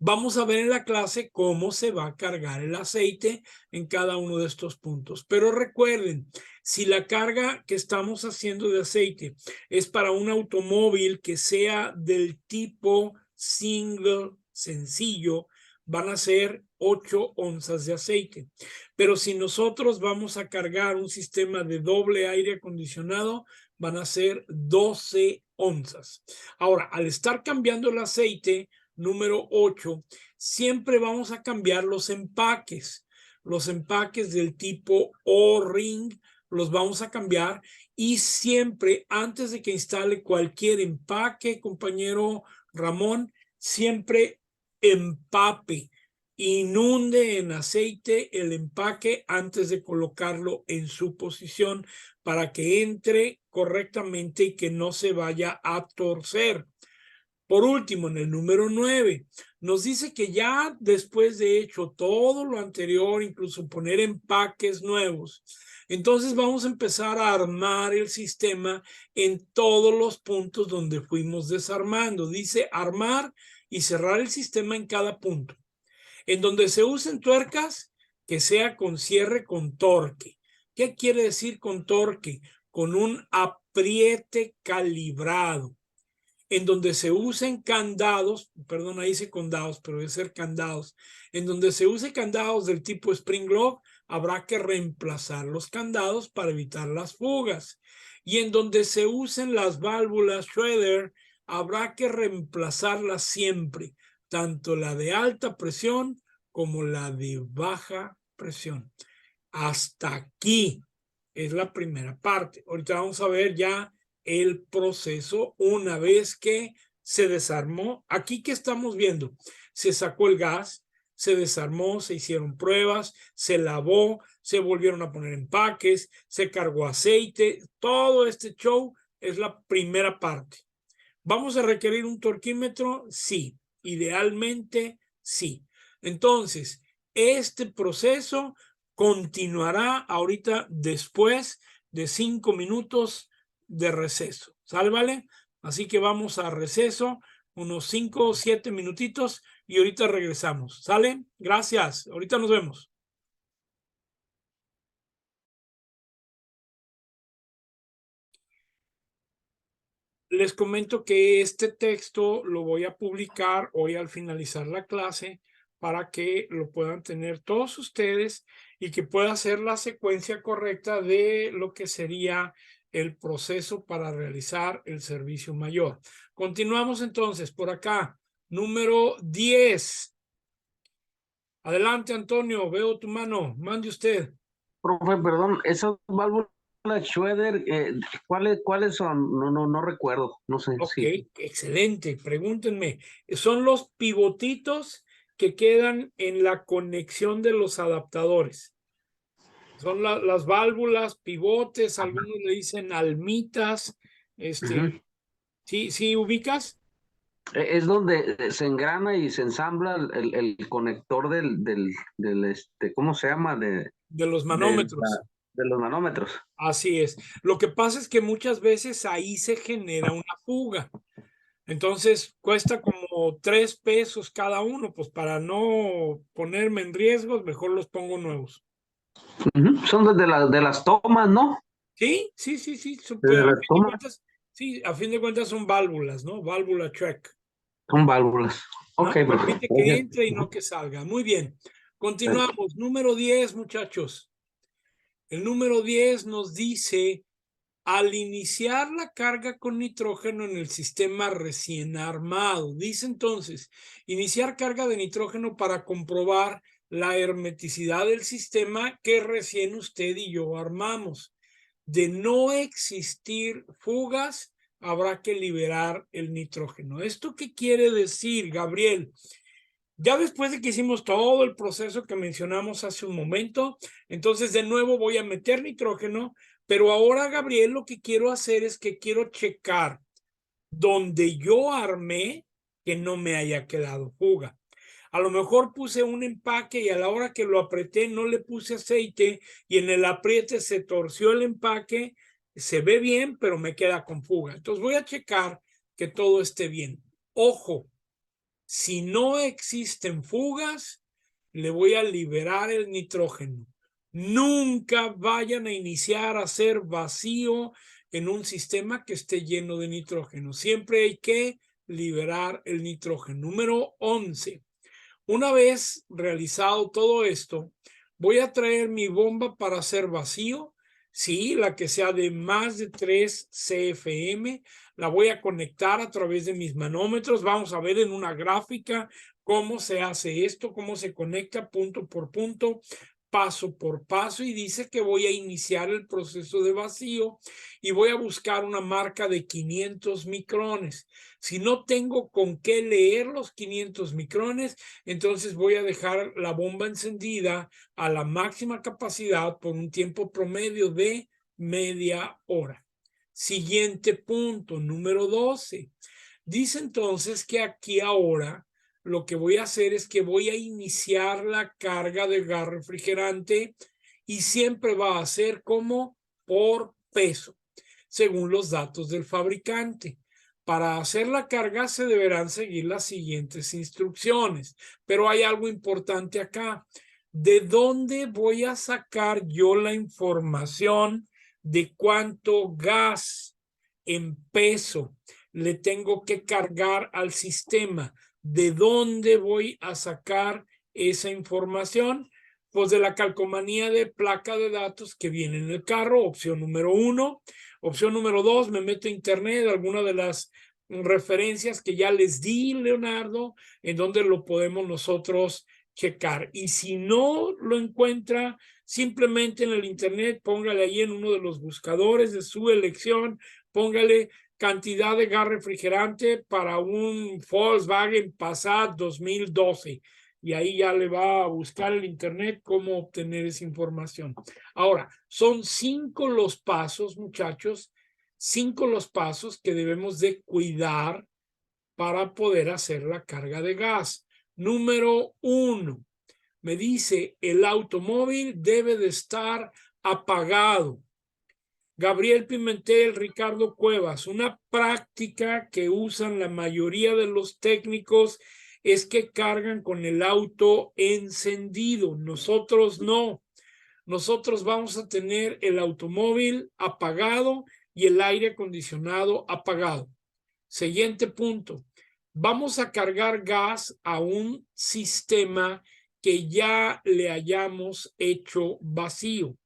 Vamos a ver en la clase cómo se va a cargar el aceite en cada uno de estos puntos. Pero recuerden, si la carga que estamos haciendo de aceite es para un automóvil que sea del tipo single, sencillo, van a ser 8 onzas de aceite. Pero si nosotros vamos a cargar un sistema de doble aire acondicionado, van a ser 12 onzas. Ahora, al estar cambiando el aceite, número 8, siempre vamos a cambiar los empaques. Los empaques del tipo O-ring los vamos a cambiar y siempre antes de que instale cualquier empaque, compañero Ramón, siempre empape, inunde en aceite el empaque antes de colocarlo en su posición para que entre correctamente y que no se vaya a torcer. Por último, en el número 9, nos dice que ya después de hecho todo lo anterior, incluso poner empaques nuevos, Entonces vamos a empezar a armar el sistema en todos los puntos donde fuimos desarmando. Dice armar y cerrar el sistema en cada punto. En donde se usen tuercas, que sea con cierre con torque. ¿Qué quiere decir con torque? Con un apriete calibrado. En donde se usen candados, perdón, ahí dice condados, pero debe ser candados. En donde se use candados del tipo spring lock, habrá que reemplazar los candados para evitar las fugas. Y en donde se usen las válvulas Schroeder, habrá que reemplazarlas siempre, tanto la de alta presión como la de baja presión. Hasta aquí es la primera parte. Ahorita vamos a ver ya el proceso una vez que se desarmó. Aquí, ¿qué estamos viendo? Se sacó el gas, se desarmó, se hicieron pruebas, se lavó, se volvieron a poner empaques, se cargó aceite. Todo este show es la primera parte. ¿Vamos a requerir un torquímetro? Sí. Idealmente, sí. Entonces, este proceso continuará ahorita después de 5 minutos de receso. ¿Sale, vale? Así que vamos a receso, unos 5 o 7 minutitos y ahorita regresamos. ¿Sale? Gracias. Ahorita nos vemos. Les comento que este texto lo voy a publicar hoy al finalizar la clase para que lo puedan tener todos ustedes y que pueda ser la secuencia correcta de lo que sería el proceso para realizar el servicio mayor. Continuamos entonces por acá. Número 10. Adelante, Antonio, veo tu mano. Mande usted. Profe, perdón, esas válvulas Schroeder, ¿cuáles son? No recuerdo, no sé. Ok, Sí. excelente. Pregúntenme. Son los pivotitos que quedan en la conexión de los adaptadores. Son las válvulas, pivotes, algunos le dicen almitas. ¿Sí ubicas? Es donde se engrana y se ensambla el conector del ¿cómo se llama? De los manómetros. De los manómetros. Así es. Lo que pasa es que muchas veces ahí se genera una fuga. Entonces cuesta como 3 pesos cada uno, pues para no ponerme en riesgos, mejor los pongo nuevos. Son de las tomas, ¿no? Sí. A fin de cuentas son válvulas, ¿no? Válvula check. Son válvulas. Ok, ¿no? Permite que entre y no que salga. Muy bien. Continuamos. Número 10, muchachos. El número 10 nos dice: al iniciar la carga con nitrógeno en el sistema recién armado. Dice entonces, iniciar carga de nitrógeno para comprobar la hermeticidad del sistema que recién usted y yo armamos. De no existir fugas, habrá que liberar el nitrógeno. ¿Esto qué quiere decir, Gabriel? Ya después de que hicimos todo el proceso que mencionamos hace un momento, entonces de nuevo voy a meter nitrógeno, pero ahora, Gabriel, lo que quiero hacer es que quiero checar donde yo armé que no me haya quedado fuga. A lo mejor puse un empaque y a la hora que lo apreté no le puse aceite y en el apriete se torció el empaque, se ve bien, pero me queda con fuga. Entonces voy a checar que todo esté bien. Ojo, si no existen fugas, le voy a liberar el nitrógeno. Nunca vayan a iniciar a hacer vacío en un sistema que esté lleno de nitrógeno. Siempre hay que liberar el nitrógeno. Número 11. Una vez realizado todo esto, voy a traer mi bomba para hacer vacío. Sí, la que sea de más de 3 CFM. La voy a conectar a través de mis manómetros. Vamos a ver en una gráfica cómo se hace esto, cómo se conecta punto por punto, paso por paso, y dice que voy a iniciar el proceso de vacío y voy a buscar una marca de 500 micrones. Si no tengo con qué leer los 500 micrones, entonces voy a dejar la bomba encendida a la máxima capacidad por un tiempo promedio de media hora. Siguiente punto, número 12. Dice entonces que aquí ahora lo que voy a hacer es que voy a iniciar la carga de gas refrigerante y siempre va a ser como por peso, según los datos del fabricante. Para hacer la carga se deberán seguir las siguientes instrucciones, pero hay algo importante acá. ¿De dónde voy a sacar yo la información de cuánto gas en peso le tengo que cargar al sistema? ¿De dónde voy a sacar esa información? Pues de la calcomanía de placa de datos que viene en el carro, opción número 1. Opción número 2, me meto a internet, alguna de las referencias que ya les di, Leonardo, en donde lo podemos nosotros checar. Y si no lo encuentra, simplemente en el internet, póngale ahí en uno de los buscadores de su elección, póngale cantidad de gas refrigerante para un Volkswagen Passat 2012. Y ahí ya le va a buscar el internet cómo obtener esa información. Ahora, son 5 los pasos, muchachos, 5 los pasos que debemos de cuidar para poder hacer la carga de gas. Número 1, me dice el automóvil debe de estar apagado. Gabriel Pimentel, Ricardo Cuevas, una práctica que usan la mayoría de los técnicos es que cargan con el auto encendido. Nosotros no. Nosotros vamos a tener el automóvil apagado y el aire acondicionado apagado. Siguiente punto. Vamos a cargar gas a un sistema que ya le hayamos hecho vacío.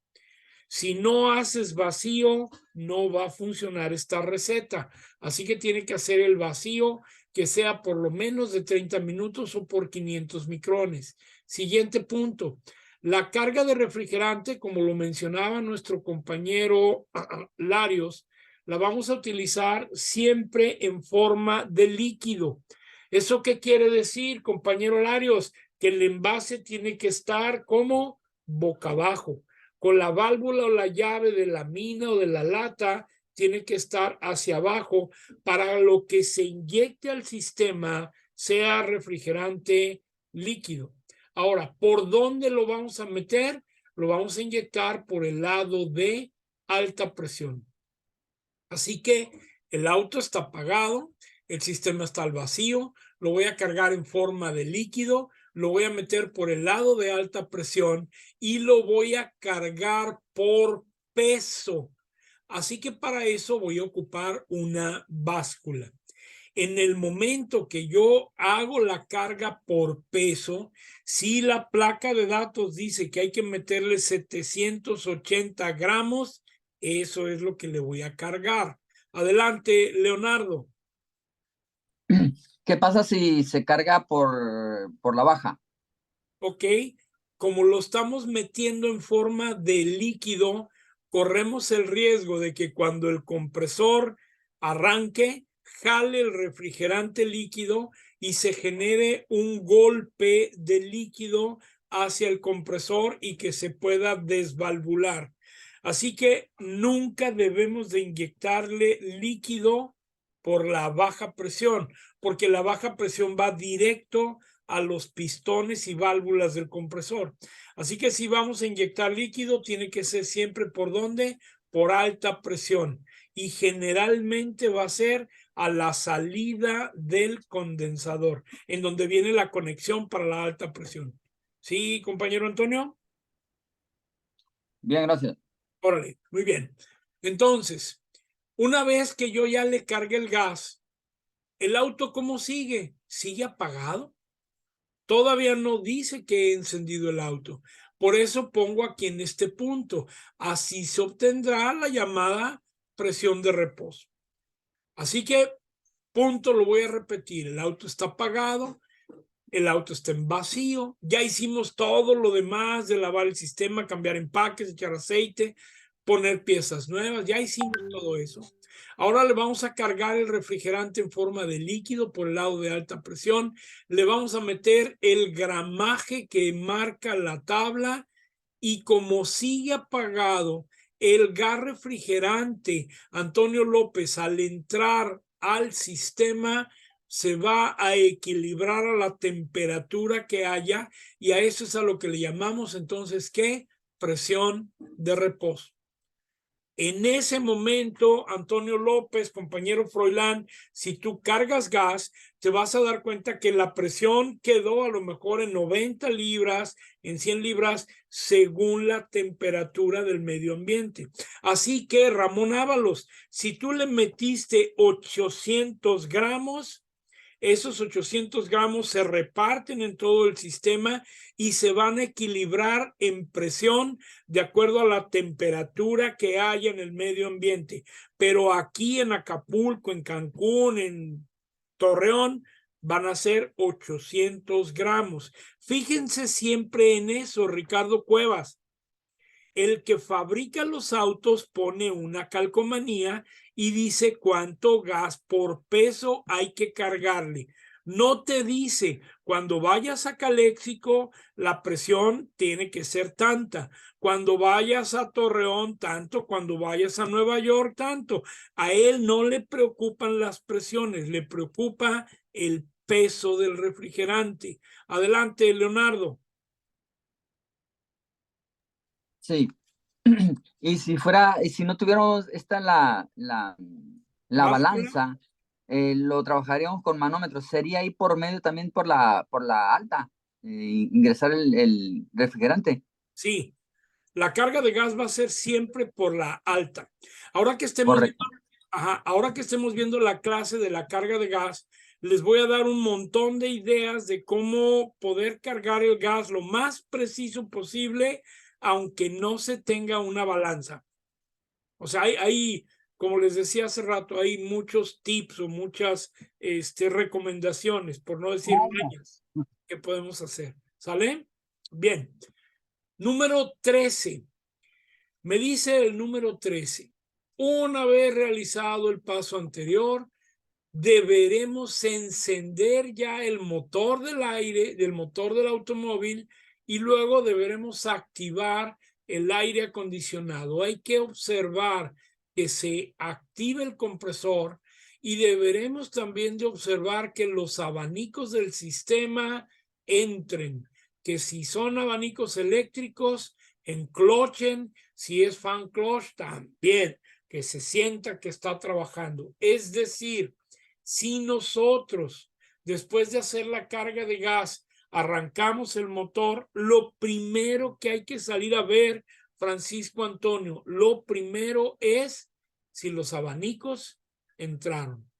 Si no haces vacío, no va a funcionar esta receta. Así que tiene que hacer el vacío que sea por lo menos de 30 minutos o por 500 micrones. Siguiente punto. La carga de refrigerante, como lo mencionaba nuestro compañero Larios, la vamos a utilizar siempre en forma de líquido. ¿Eso qué quiere decir, compañero Larios? Que el envase tiene que estar como boca abajo. Con la válvula o la llave de la mina o de la lata tiene que estar hacia abajo para lo que se inyecte al sistema sea refrigerante líquido. Ahora, ¿por dónde lo vamos a meter? Lo vamos a inyectar por el lado de alta presión. Así que el auto está apagado, el sistema está al vacío, lo voy a cargar en forma de líquido, lo voy a meter por el lado de alta presión y lo voy a cargar por peso. Así que para eso voy a ocupar una báscula. En el momento que yo hago la carga por peso, si la placa de datos dice que hay que meterle 780 gramos, eso es lo que le voy a cargar. Adelante, Leonardo. ¿Qué pasa si se carga por la baja? Ok, como lo estamos metiendo en forma de líquido, corremos el riesgo de que cuando el compresor arranque, jale el refrigerante líquido y se genere un golpe de líquido hacia el compresor y que se pueda desvalvular. Así que nunca debemos de inyectarle líquido por la baja presión, porque la baja presión va directo a los pistones y válvulas del compresor. Así que si vamos a inyectar líquido, tiene que ser siempre ¿por dónde? Por alta presión. Y generalmente va a ser a la salida del condensador, en donde viene la conexión para la alta presión. ¿Sí, compañero Antonio? Bien, gracias. Órale, muy bien. Entonces, una vez que yo ya le cargué el gas, ¿el auto cómo sigue? ¿Sigue apagado? Todavía no dice que he encendido el auto. Por eso pongo aquí en este punto. Así se obtendrá la llamada presión de reposo. Así que, punto, lo voy a repetir. El auto está apagado, el auto está en vacío. Ya hicimos todo lo demás de lavar el sistema, cambiar empaques, echar aceite, poner piezas nuevas. Ya hicimos todo eso. Ahora le vamos a cargar el refrigerante en forma de líquido por el lado de alta presión. Le vamos a meter el gramaje que marca la tabla y como sigue apagado el gas refrigerante, Antonio López, al entrar al sistema se va a equilibrar a la temperatura que haya y a eso es a lo que le llamamos entonces ¿qué? presión de reposo. En ese momento, Antonio López, compañero Froilán, si tú cargas gas, te vas a dar cuenta que la presión quedó a lo mejor en 90 libras, en 100 libras, según la temperatura del medio ambiente. Así que, Ramón Ábalos, si tú le metiste 800 gramos, esos 800 gramos se reparten en todo el sistema y se van a equilibrar en presión de acuerdo a la temperatura que haya en el medio ambiente. Pero aquí en Acapulco, en Cancún, en Torreón, van a ser 800 gramos. Fíjense siempre en eso, Ricardo Cuevas. El que fabrica los autos pone una calcomanía y dice cuánto gas por peso hay que cargarle. No te dice, cuando vayas a Caléxico, la presión tiene que ser tanta. Cuando vayas a Torreón, tanto. Cuando vayas a Nueva York, tanto. A él no le preocupan las presiones, le preocupa el peso del refrigerante. Adelante, Leonardo. Sí. Y si no tuviéramos la balanza, lo trabajaríamos con manómetros. Sería ahí por medio también por la alta, ingresar el refrigerante. Sí, la carga de gas va a ser siempre por la alta. Ahora que estemos viendo la clase de la carga de gas, les voy a dar un montón de ideas de cómo poder cargar el gas lo más preciso posible, aunque no se tenga una balanza. O sea, hay, como les decía hace rato, hay muchos tips o muchas recomendaciones, por no decir mañas, que podemos hacer. ¿Sale? Bien. Número 13. Me dice el número 13. Una vez realizado el paso anterior, deberemos encender ya el motor del aire, del motor del automóvil, y luego deberemos activar el aire acondicionado. Hay que observar que se active el compresor y deberemos también de observar que los abanicos del sistema entren, que si son abanicos eléctricos, enclochen, si es fan clutch también, que se sienta que está trabajando. Es decir, si nosotros, después de hacer la carga de gas, arrancamos el motor, lo primero que hay que salir a ver, Francisco Antonio, lo primero es si los abanicos entraron.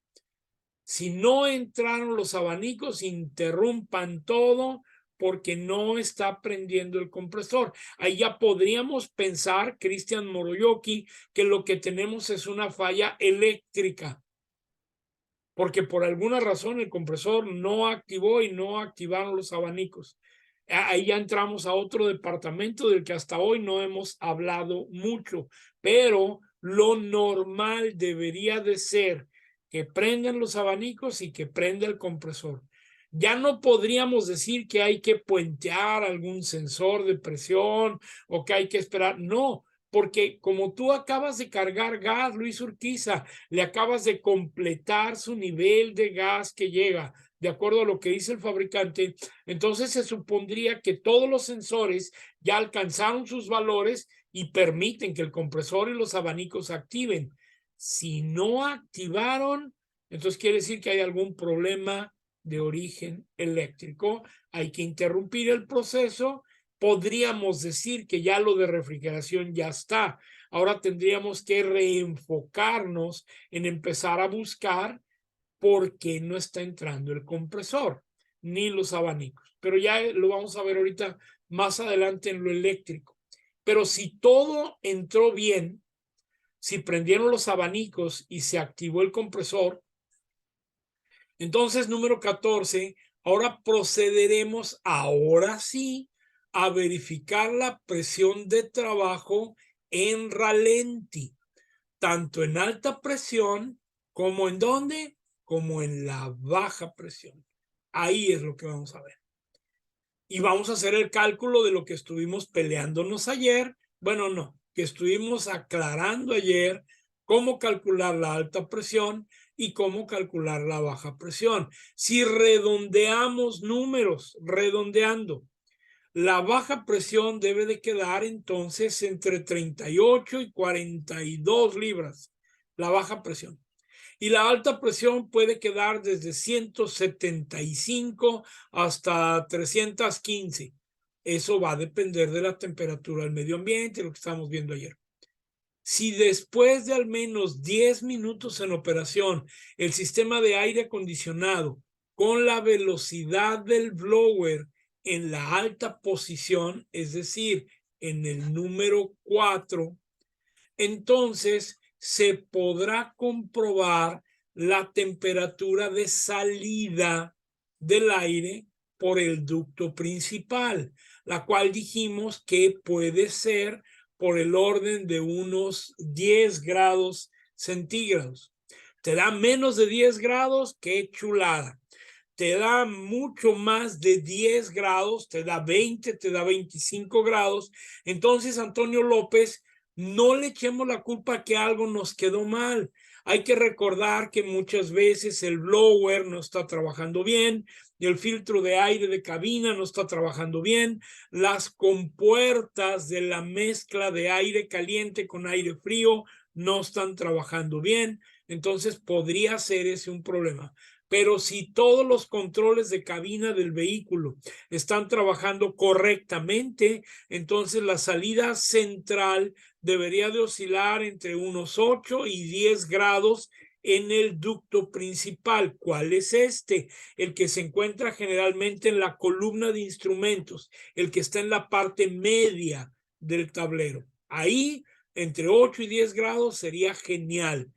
Si no entraron los abanicos, interrumpan todo porque no está prendiendo el compresor. Ahí ya podríamos pensar, Cristian Moroyoki, que lo que tenemos es una falla eléctrica, porque por alguna razón el compresor no activó y no activaron los abanicos. Ahí ya entramos a otro departamento del que hasta hoy no hemos hablado mucho, pero lo normal debería de ser que prendan los abanicos y que prenda el compresor. Ya no podríamos decir que hay que puentear algún sensor de presión o que hay que esperar. No, porque como tú acabas de cargar gas, Luis Urquiza, le acabas de completar su nivel de gas que llega, de acuerdo a lo que dice el fabricante, entonces se supondría que todos los sensores ya alcanzaron sus valores y permiten que el compresor y los abanicos activen. Si no activaron, entonces quiere decir que hay algún problema de origen eléctrico. Hay que interrumpir el proceso. Podríamos decir que ya lo de refrigeración ya está. Ahora tendríamos que reenfocarnos en empezar a buscar por qué no está entrando el compresor ni los abanicos. Pero ya lo vamos a ver ahorita más adelante en lo eléctrico. Pero si todo entró bien, si prendieron los abanicos y se activó el compresor, entonces número 14, ahora procederemos ahora sí a verificar la presión de trabajo en ralenti, tanto en alta presión como en ¿dónde? Como en la baja presión. Ahí es lo que vamos a ver. Y vamos a hacer el cálculo de lo que estuvimos peleándonos ayer. Bueno, no, que estuvimos aclarando ayer cómo calcular la alta presión y cómo calcular la baja presión. Si redondeamos números, redondeando, La baja presión debe de quedar entonces entre 38 y 42 libras, la baja presión. Y la alta presión puede quedar desde 175 hasta 315. Eso va a depender de la temperatura del medio ambiente, lo que estábamos viendo ayer. Si después de al menos 10 minutos en operación, el sistema de aire acondicionado con la velocidad del blower en la alta posición, es decir, en el número 4, entonces se podrá comprobar la temperatura de salida del aire por el ducto principal, la cual dijimos que puede ser por el orden de unos 10 grados centígrados. Te da menos de 10 grados, qué chulada. Te da mucho más de 10 grados, te da 20, te da 25 grados. Entonces, Antonio López, no le echemos la culpa que algo nos quedó mal. Hay que recordar que muchas veces el blower no está trabajando bien, el filtro de aire de cabina no está trabajando bien, las compuertas de la mezcla de aire caliente con aire frío no están trabajando bien. Entonces podría ser ese un problema. Pero si todos los controles de cabina del vehículo están trabajando correctamente, entonces la salida central debería de oscilar entre unos 8 y 10 grados en el ducto principal. ¿Cuál es este? El que se encuentra generalmente en la columna de instrumentos, el que está en la parte media del tablero. Ahí, entre 8 y 10 grados sería genial.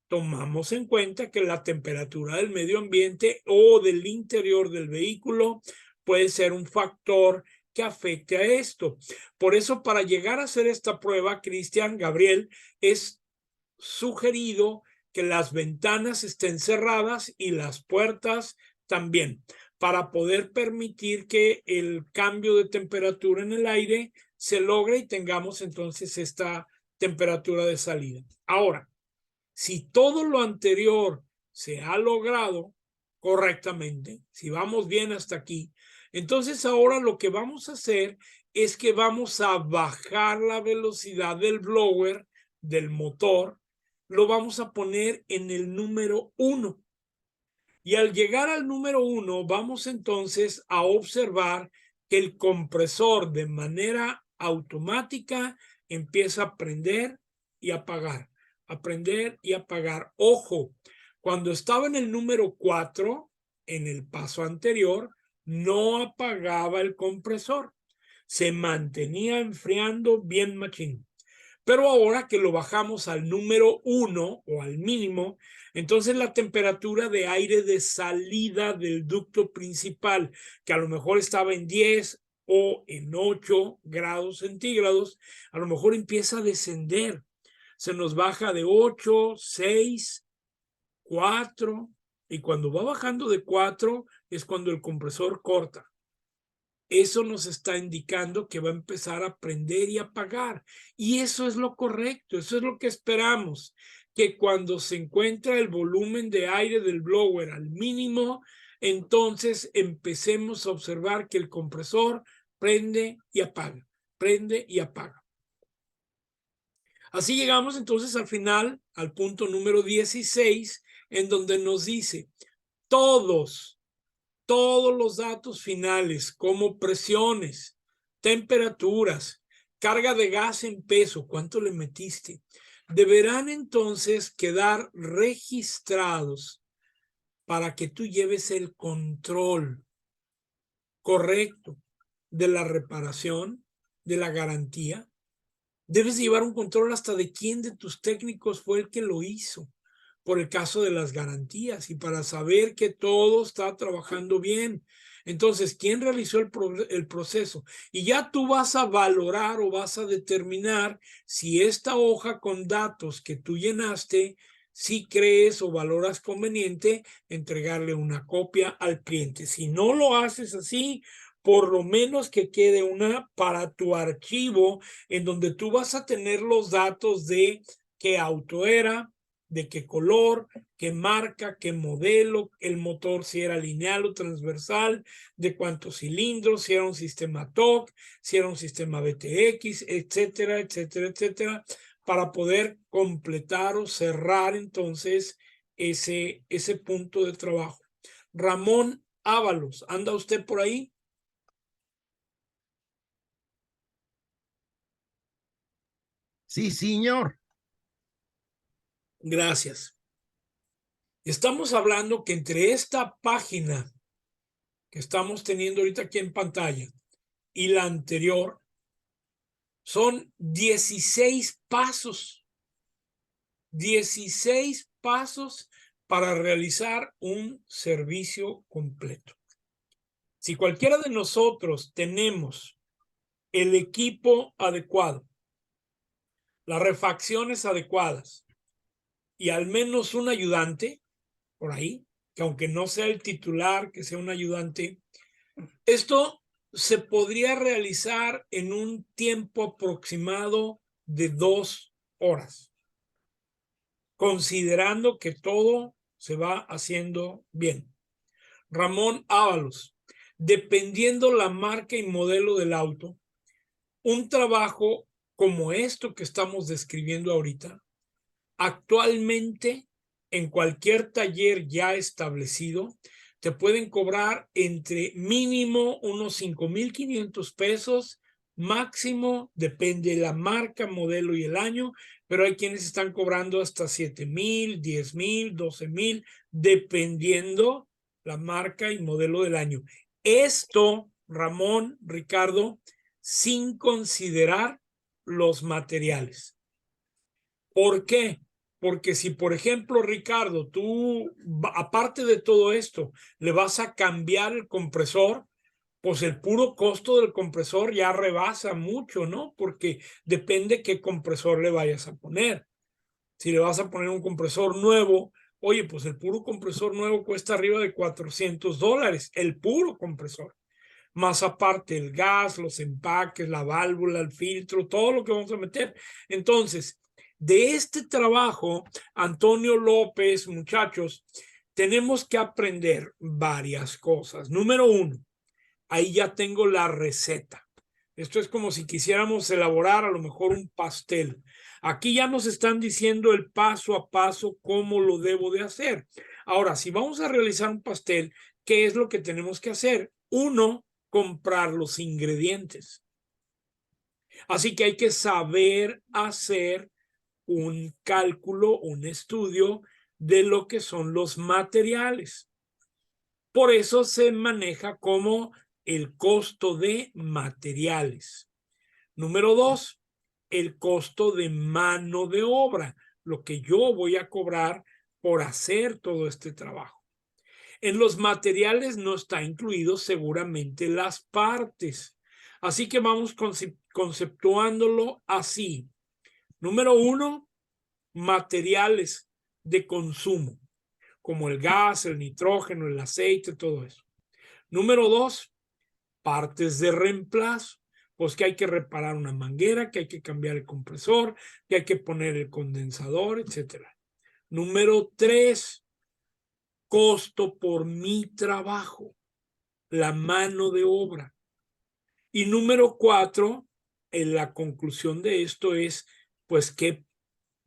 Tomamos en cuenta que la temperatura del medio ambiente o del interior del vehículo puede ser un factor que afecte a esto. Por eso, para llegar a hacer esta prueba, Cristian, Gabriel, es sugerido que las ventanas estén cerradas y las puertas también, para poder permitir que el cambio de temperatura en el aire se logre y tengamos entonces esta temperatura de salida. Ahora, si todo lo anterior se ha logrado correctamente, si vamos bien hasta aquí, entonces ahora lo que vamos a hacer es que vamos a bajar la velocidad del blower, del motor, lo vamos a poner en el número 1. Y al llegar al número 1, vamos entonces a observar que el compresor de manera automática empieza a prender y apagar. Aprender y apagar. Ojo, cuando estaba en el número 4, en el paso anterior, no apagaba el compresor. Se mantenía enfriando bien machín. Pero ahora que lo bajamos al número 1 o al mínimo, entonces la temperatura de aire de salida del ducto principal, que a lo mejor estaba en 10 o en 8 grados centígrados, a lo mejor empieza a descender. Se nos baja de 8, 6, 4, y cuando va bajando de 4 es cuando el compresor corta. Eso nos está indicando que va a empezar a prender y apagar. Y eso es lo correcto, eso es lo que esperamos, que cuando se encuentra el volumen de aire del blower al mínimo, entonces empecemos a observar que el compresor prende y apaga, prende y apaga. Así llegamos entonces al final, al punto número 16, en donde nos dice todos los datos finales, como presiones, temperaturas, carga de gas en peso, cuánto le metiste, deberán entonces quedar registrados para que tú lleves el control correcto de la reparación, de la garantía. Debes llevar un control hasta de quién de tus técnicos fue el que lo hizo, por el caso de las garantías y para saber que todo está trabajando bien. Entonces, ¿quién realizó el proceso? Y ya tú vas a valorar o vas a determinar si esta hoja con datos que tú llenaste, si crees o valoras conveniente entregarle una copia al cliente. Si no lo haces así, por lo menos que quede una para tu archivo en donde tú vas a tener los datos de qué auto era, de qué color, qué marca, qué modelo, el motor si era lineal o transversal, de cuántos cilindros, si era un sistema TOC, si era un sistema BTX, etcétera, etcétera, etcétera, para poder completar o cerrar entonces ese punto de trabajo. Ramón Ábalos, ¿anda usted por ahí? Sí, señor. Gracias. Estamos hablando que entre esta página que estamos teniendo ahorita aquí en pantalla y la anterior son 16 pasos. 16 pasos para realizar un servicio completo. Si cualquiera de nosotros tenemos el equipo adecuado, las refacciones adecuadas y al menos un ayudante por ahí, que aunque no sea el titular, que sea un ayudante, esto se podría realizar en un tiempo aproximado de 2 horas, considerando que todo se va haciendo bien. Ramón Ábalos, dependiendo la marca y modelo del auto, un trabajo como esto que estamos describiendo ahorita, actualmente en cualquier taller ya establecido, te pueden cobrar entre mínimo unos 5,500 pesos, máximo, depende de la marca, modelo y el año, pero hay quienes están cobrando hasta 7,000, 10,000, 12,000, dependiendo la marca y modelo del año. Esto, Ramón, Ricardo, sin considerar los materiales. ¿Por qué? Porque si, por ejemplo, Ricardo, tú, aparte de todo esto, le vas a cambiar el compresor, pues el puro costo del compresor ya rebasa mucho, ¿no? Porque depende qué compresor le vayas a poner. Si le vas a poner un compresor nuevo, oye, pues el puro compresor nuevo cuesta arriba de $400, el puro compresor. Más aparte el gas, los empaques, la válvula, el filtro, todo lo que vamos a meter. Entonces, de este trabajo, Antonio López, muchachos, tenemos que aprender varias cosas. Número 1, ahí ya tengo la receta. Esto es como si quisiéramos elaborar a lo mejor un pastel. Aquí ya nos están diciendo el paso a paso cómo lo debo de hacer. Ahora, si vamos a realizar un pastel, ¿qué es lo que tenemos que hacer? 1, comprar los ingredientes. Así que hay que saber hacer un cálculo, un estudio de lo que son los materiales. Por eso se maneja como el costo de materiales. Número 2, el costo de mano de obra, lo que yo voy a cobrar por hacer todo este trabajo. En los materiales no está incluido seguramente las partes. Así que vamos conceptuándolo así. Número 1, materiales de consumo, como el gas, el nitrógeno, el aceite, todo eso. Número 2, partes de reemplazo, pues que hay que reparar una manguera, que hay que cambiar el compresor, que hay que poner el condensador, etcétera. Número 3, costo por mi trabajo, la mano de obra. Y número 4, en la conclusión de esto es, pues, qué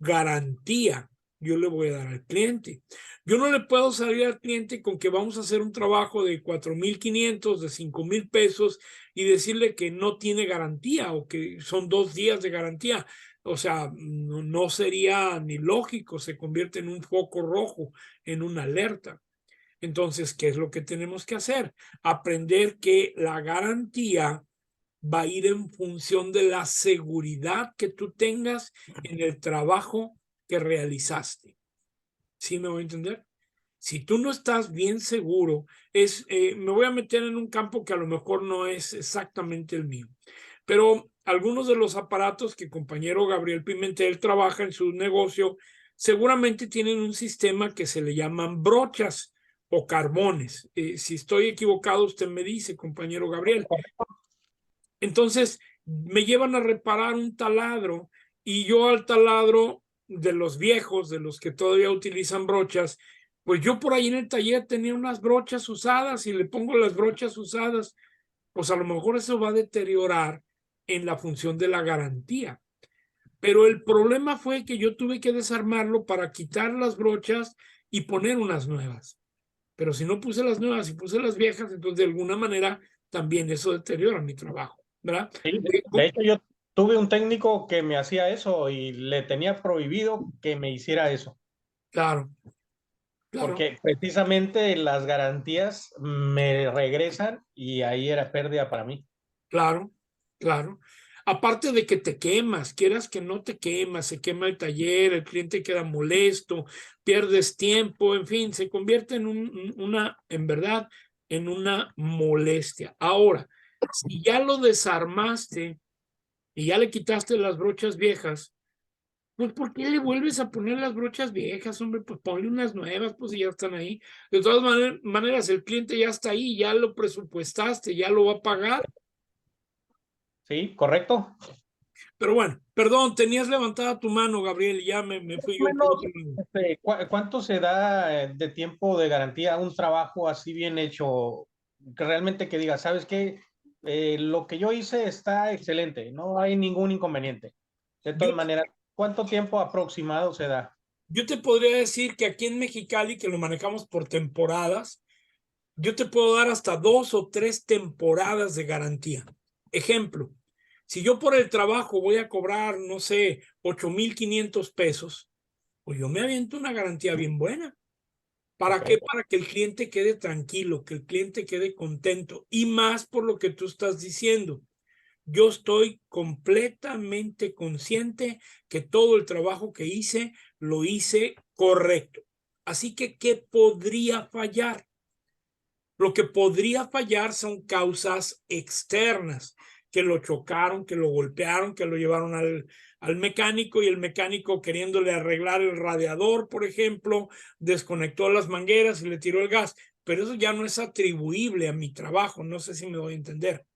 garantía yo le voy a dar al cliente. Yo no le puedo salir al cliente con que vamos a hacer un trabajo de 4,500, de 5,000 pesos y decirle que no tiene garantía o que son 2 días de garantía. O sea, no sería ni lógico, se convierte en un foco rojo, en una alerta. Entonces, ¿qué es lo que tenemos que hacer? Aprender que la garantía va a ir en función de la seguridad que tú tengas en el trabajo que realizaste. ¿Sí me voy a entender? Si tú no estás bien seguro, me voy a meter en un campo que a lo mejor no es exactamente el mío, pero algunos de los aparatos que compañero Gabriel Pimentel trabaja en su negocio seguramente tienen un sistema que se le llaman brochas o carbones. Si estoy equivocado, usted me dice, compañero Gabriel. Entonces me llevan a reparar un taladro y yo al taladro de los viejos, de los que todavía utilizan brochas, pues yo por ahí en el taller tenía unas brochas usadas y le pongo las brochas usadas, pues a lo mejor eso va a deteriorar en la función de la garantía. Pero el problema fue que yo tuve que desarmarlo para quitar las brochas y poner unas nuevas. Pero si no puse las nuevas y puse las viejas, entonces de alguna manera también eso deteriora mi trabajo, ¿verdad? Sí, de hecho, yo tuve un técnico que me hacía eso y le tenía prohibido que me hiciera eso. Claro. Porque precisamente las garantías me regresan y ahí era pérdida para mí. Claro. Aparte de que te quemas, quieras que no te quemas, se quema el taller, el cliente queda molesto, pierdes tiempo, en fin, se convierte en verdad, en una molestia. Ahora, si ya lo desarmaste y ya le quitaste las brochas viejas, pues ¿por qué le vuelves a poner las brochas viejas, hombre? Pues ponle unas nuevas, pues ya están ahí. De todas maneras, el cliente ya está ahí, ya lo presupuestaste, ya lo va a pagar. Sí, correcto. Pero bueno, perdón, tenías levantada tu mano, Gabriel, ya me fui yo. ¿Cuánto se da de tiempo de garantía a un trabajo así bien hecho? Que realmente que diga, ¿sabes qué? Lo que yo hice está excelente, no hay ningún inconveniente. De todas maneras, ¿cuánto tiempo aproximado se da? Yo te podría decir que aquí en Mexicali, que lo manejamos por temporadas, yo te puedo dar hasta 2 o 3 temporadas de garantía. Ejemplo, si yo por el trabajo voy a cobrar, no sé, 8,500 pesos, pues yo me aviento una garantía bien buena. ¿Para qué? Para que el cliente quede tranquilo, que el cliente quede contento. Y más por lo que tú estás diciendo. Yo estoy completamente consciente que todo el trabajo que hice, lo hice correcto. Así que, ¿qué podría fallar? Lo que podría fallar son causas externas, que lo chocaron, que lo golpearon, que lo llevaron al mecánico y el mecánico queriéndole arreglar el radiador, por ejemplo, desconectó las mangueras y le tiró el gas. Pero eso ya no es atribuible a mi trabajo, no sé si me doy a entender.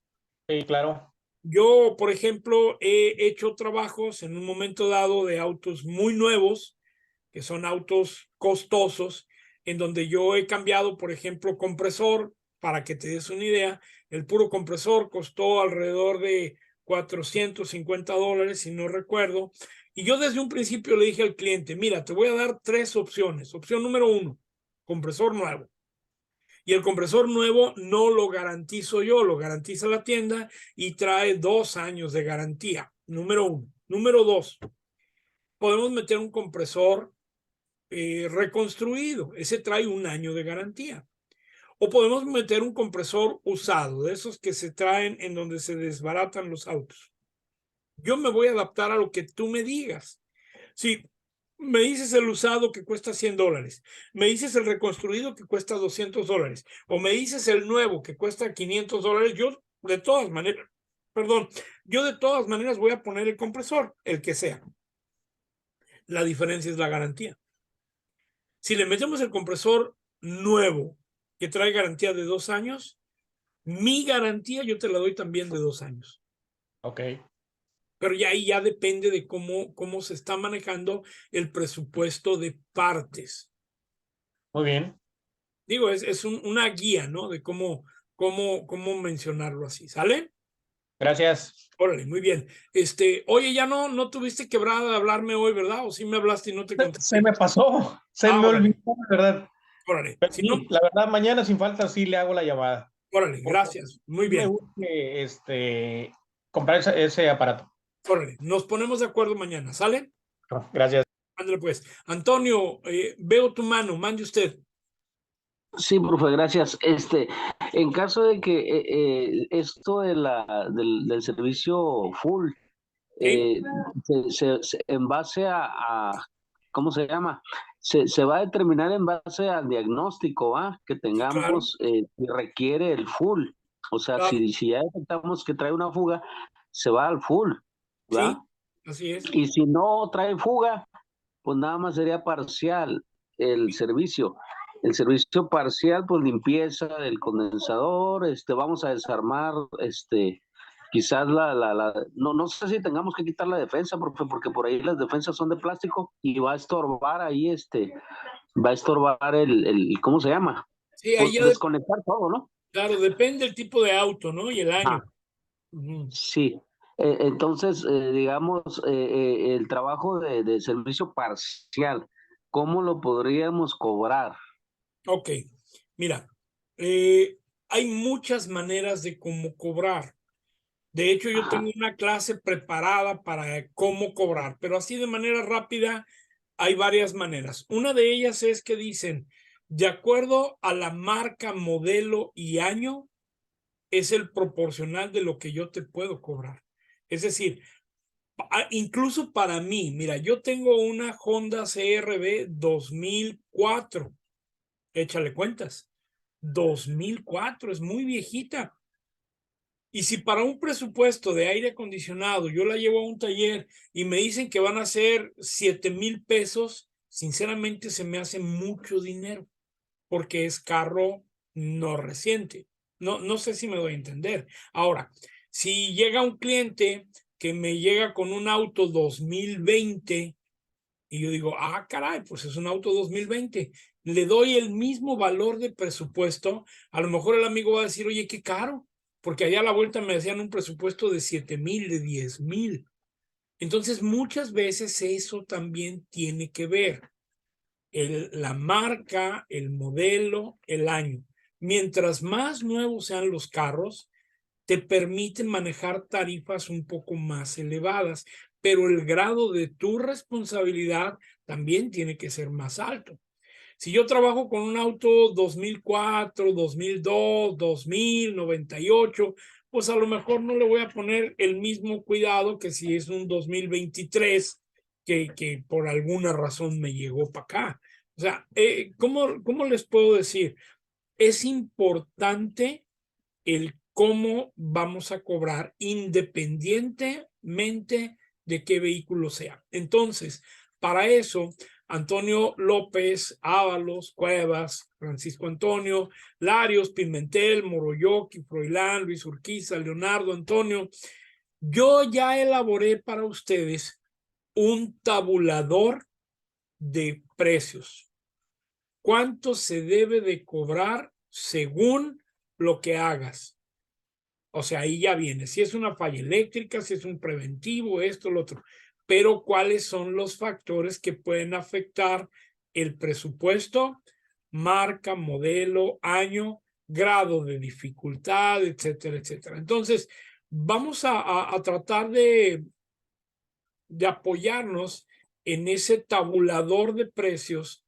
Sí, claro. Yo, por ejemplo, he hecho trabajos en un momento dado de autos muy nuevos, que son autos costosos, en donde yo he cambiado, por ejemplo, compresor, para que te des una idea, el puro compresor costó alrededor de $450, si no recuerdo, y yo desde un principio le dije al cliente, mira, te voy a dar 3 opciones. Opción número 1, compresor nuevo. Y el compresor nuevo no lo garantizo yo, lo garantiza la tienda y trae 2 años de garantía. Número 1. Número 2, podemos meter un compresor reconstruido. Ese trae 1 año de garantía. O podemos meter un compresor usado, de esos que se traen en donde se desbaratan los autos. Yo me voy a adaptar a lo que tú me digas. Si me dices el usado que cuesta $100, me dices el reconstruido que cuesta $200, o me dices el nuevo que cuesta $500, yo de todas maneras voy a poner el compresor, el que sea. La diferencia es la garantía. Si le metemos el compresor nuevo que trae garantía de 2 años, mi garantía yo te la doy también de 2 años. Ok. Pero ya ahí ya depende de cómo se está manejando el presupuesto de partes. Muy bien. Digo, es una guía, ¿no? De cómo mencionarlo así. ¿Sale? Gracias. Órale, muy bien. Oye, ya no tuviste quebrada de hablarme hoy, ¿verdad? ¿O sí me hablaste y no te contesté? Se me pasó, se me olvidó, ¿verdad? Órale. Pero sí, la verdad, mañana sin falta sí le hago la llamada. Órale, gracias. Muy bien. Me urge comprar ese aparato. Órale, nos ponemos de acuerdo mañana, ¿sale? Gracias. Ándale pues. Antonio, veo tu mano, mande usted. Sí, profe, gracias. En caso de que esto del servicio full, ¿Sí? en base ¿cómo se llama? Se va a determinar en base al diagnóstico, ¿va? Que tengamos, que requiere el full. O sea, Claro. si ya detectamos que trae una fuga, se va al full, ¿va? Sí, así es. Y si no trae fuga, pues nada más sería parcial el servicio. El servicio parcial, pues limpieza del condensador, vamos a desarmar quizás no sé si tengamos que quitar la defensa, profe, porque por ahí las defensas son de plástico y va a estorbar ahí va a estorbar ¿cómo se llama? Sí, ahí ya Desconectar todo, ¿no? claro, depende del tipo de auto, ¿no? Y el año. Sí. Entonces, digamos, el trabajo de servicio parcial, ¿cómo lo podríamos cobrar? Ok, mira, hay muchas maneras de cómo cobrar. De hecho, yo tengo una clase preparada para cómo cobrar, pero así de manera rápida hay varias maneras. Una de ellas es que dicen, de acuerdo a la marca, modelo y año, es el proporcional de lo que yo te puedo cobrar. Es decir, incluso para mí, mira, yo tengo una Honda CR-V 2004. Échale cuentas. 2004, es muy viejita. Y si para un presupuesto de aire acondicionado yo la llevo a un taller y me dicen que van a ser 7,000 pesos, sinceramente se me hace mucho dinero porque es carro no reciente. No sé si me doy a entender. Ahora, si llega un cliente que me llega con un auto 2020 y yo digo, ah, caray, pues es un auto 2020, le doy el mismo valor de presupuesto, a lo mejor el amigo va a decir, oye, qué caro, porque allá a la vuelta me hacían un presupuesto de 7,000, de 10,000. Entonces, muchas veces eso también tiene que ver. La marca, el modelo, el año. Mientras más nuevos sean los carros, te permiten manejar tarifas un poco más elevadas, pero el grado de tu responsabilidad también tiene que ser más alto. Si yo trabajo con un auto 2004, 2002, 2000, 98, pues a lo mejor no le voy a poner el mismo cuidado que si es un 2023 que por alguna razón me llegó para acá. O sea, ¿cómo les puedo decir? Es importante el cómo vamos a cobrar independientemente de qué vehículo sea. Entonces, para eso, Antonio López, Ábalos, Cuevas, Francisco Antonio, Larios, Pimentel, Moroyoki, Froilán, Luis Urquiza, Leonardo, Antonio, yo ya elaboré para ustedes un tabulador de precios. ¿Cuánto se debe de cobrar según lo que hagas? O sea, ahí ya viene. Si es una falla eléctrica, si es un preventivo, esto, lo otro. Pero ¿cuáles son los factores que pueden afectar el presupuesto? Marca, modelo, año, grado de dificultad, etcétera, etcétera. Entonces, vamos a tratar de apoyarnos en ese tabulador de precios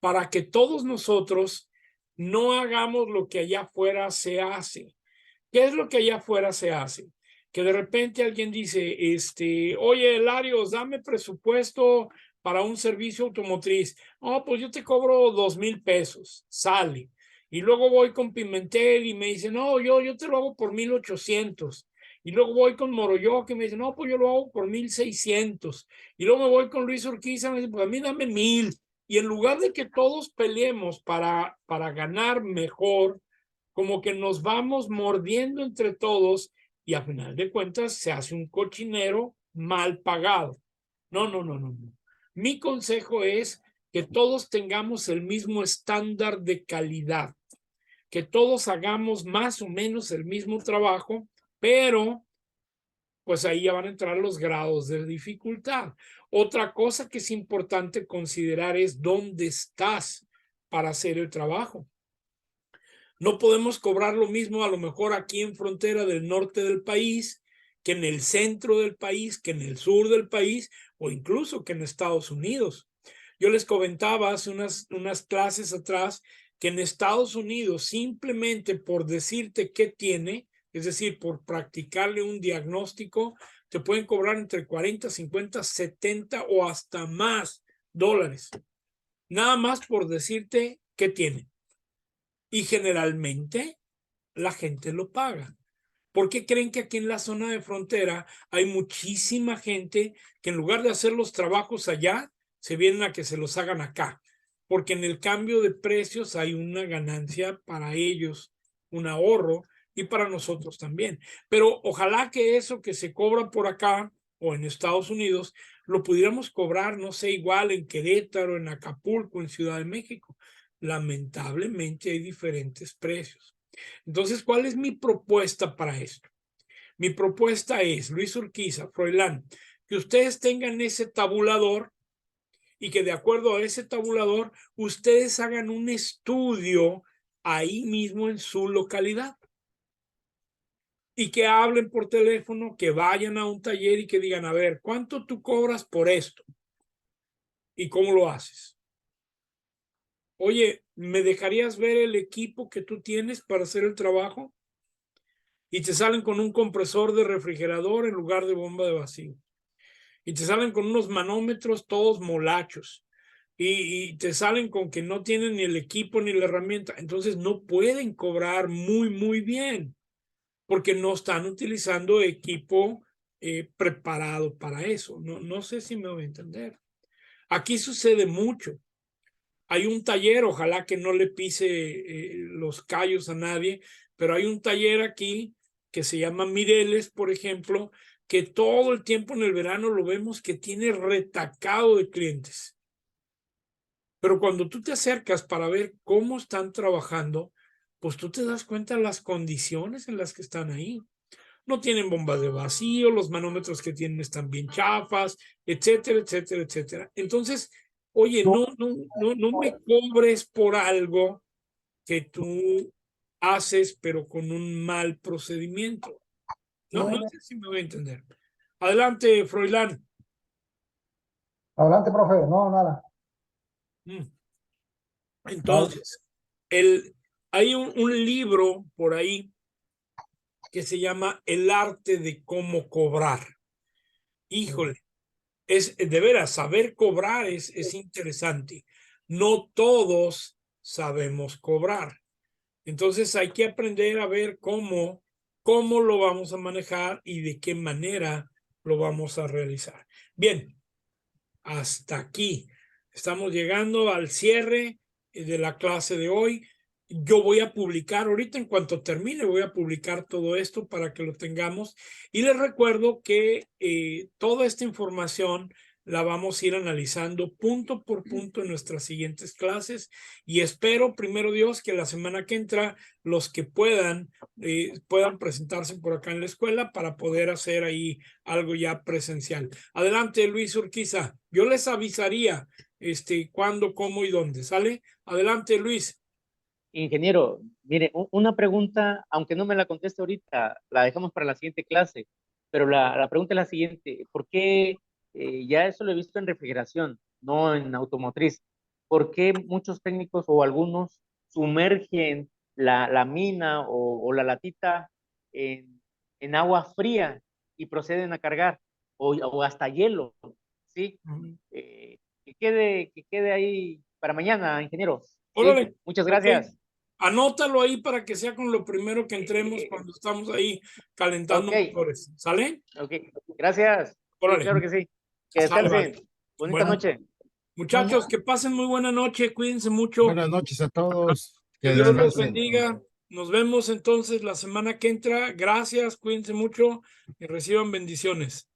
para que todos nosotros no hagamos lo que allá afuera se hace. ¿Qué es lo que allá afuera se hace? Que de repente alguien dice, oye, Larios, dame presupuesto para un servicio automotriz. Oh, pues yo te cobro 2,000 pesos, sale. Y luego voy con Pimentel y me dice, no, yo te lo hago por 1,800. Y luego voy con Moroyoki y me dice, no, pues yo lo hago por 1,600. Y luego me voy con Luis Urquiza y me dice, pues a mí dame 1,000. Y en lugar de que todos peleemos para ganar mejor, como que nos vamos mordiendo entre todos y a final de cuentas se hace un cochinero mal pagado. No. Mi consejo es que todos tengamos el mismo estándar de calidad, que todos hagamos más o menos el mismo trabajo, pero pues ahí ya van a entrar los grados de dificultad. Otra cosa que es importante considerar es dónde estás para hacer el trabajo. No podemos cobrar lo mismo a lo mejor aquí en frontera del norte del país, que en el centro del país, que en el sur del país o incluso que en Estados Unidos. Yo les comentaba hace unas clases atrás que en Estados Unidos simplemente por decirte qué tiene, es decir, por practicarle un diagnóstico, te pueden cobrar entre 40, 50, 70 o hasta más dólares. Nada más por decirte qué tiene. Y generalmente la gente lo paga. ¿Por qué creen que aquí en la zona de frontera hay muchísima gente que en lugar de hacer los trabajos allá, se vienen a que se los hagan acá? Porque en el cambio de precios hay una ganancia para ellos, un ahorro, y para nosotros también. Pero ojalá que eso que se cobra por acá o en Estados Unidos lo pudiéramos cobrar, no sé, igual en Querétaro, en Acapulco, en Ciudad de México. Lamentablemente hay diferentes precios. Entonces, ¿cuál es mi propuesta para esto? Mi propuesta es, Luis Urquiza, Froilán, que ustedes tengan ese tabulador y que de acuerdo a ese tabulador, ustedes hagan un estudio ahí mismo en su localidad. Y que hablen por teléfono, que vayan a un taller y que digan, a ver, ¿cuánto tú cobras por esto? ¿Y cómo lo haces? Oye, ¿me dejarías ver el equipo que tú tienes para hacer el trabajo? Y te salen con un compresor de refrigerador en lugar de bomba de vacío. Y te salen con unos manómetros todos molachos. Y te salen con que no tienen ni el equipo ni la herramienta. Entonces no pueden cobrar muy bien, porque no están utilizando equipo preparado para eso. No sé si me voy a entender. Aquí sucede mucho. Hay un taller, ojalá que no le pise los callos a nadie, pero hay un taller aquí que se llama Mireles, por ejemplo, que todo el tiempo en el verano lo vemos que tiene retacado de clientes. Pero cuando tú te acercas para ver cómo están trabajando, pues tú te das cuenta de las condiciones en las que están ahí. No tienen bombas de vacío, los manómetros que tienen están bien chafas, etcétera, etcétera, etcétera. Entonces, oye, no me cobres por algo que tú haces, pero con un mal procedimiento. No sé si me voy a entender. Adelante, Froilán. Adelante, profe. No, nada. Entonces, hay un libro por ahí que se llama El arte de cómo cobrar. Híjole, es de veras, saber cobrar es interesante. No todos sabemos cobrar. Entonces hay que aprender a ver cómo lo vamos a manejar y de qué manera lo vamos a realizar. Bien, hasta aquí. Estamos llegando al cierre de la clase de hoy. Yo voy a publicar, ahorita en cuanto termine, voy a publicar todo esto para que lo tengamos. Y les recuerdo que toda esta información la vamos a ir analizando punto por punto en nuestras siguientes clases. Y espero, primero Dios, que la semana que entra, los que puedan presentarse por acá en la escuela para poder hacer ahí algo ya presencial. Adelante, Luis Urquiza. Yo les avisaría cuándo, cómo y dónde. ¿Sale? Adelante, Luis. Ingeniero, mire, una pregunta, aunque no me la conteste ahorita, la dejamos para la siguiente clase, pero la pregunta es la siguiente: ¿por qué, ya eso lo he visto en refrigeración, no en automotriz, por qué muchos técnicos o algunos sumergen la mina o la latita en agua fría y proceden a cargar, o hasta hielo, ¿sí? Que quede ahí para mañana, ingeniero. Órale. Sí, muchas gracias. Okay. Anótalo ahí para que sea con lo primero que entremos cuando estamos ahí calentando motores. ¿Sale? Ok, gracias. Órale. Sí, claro que sí. Que descansen. Vale. Bonita noche. Muchachos, que pasen muy buena noche. Cuídense mucho. Buenas noches a todos. Que Dios los bendiga. Nos vemos entonces la semana que entra. Gracias, cuídense mucho y reciban bendiciones.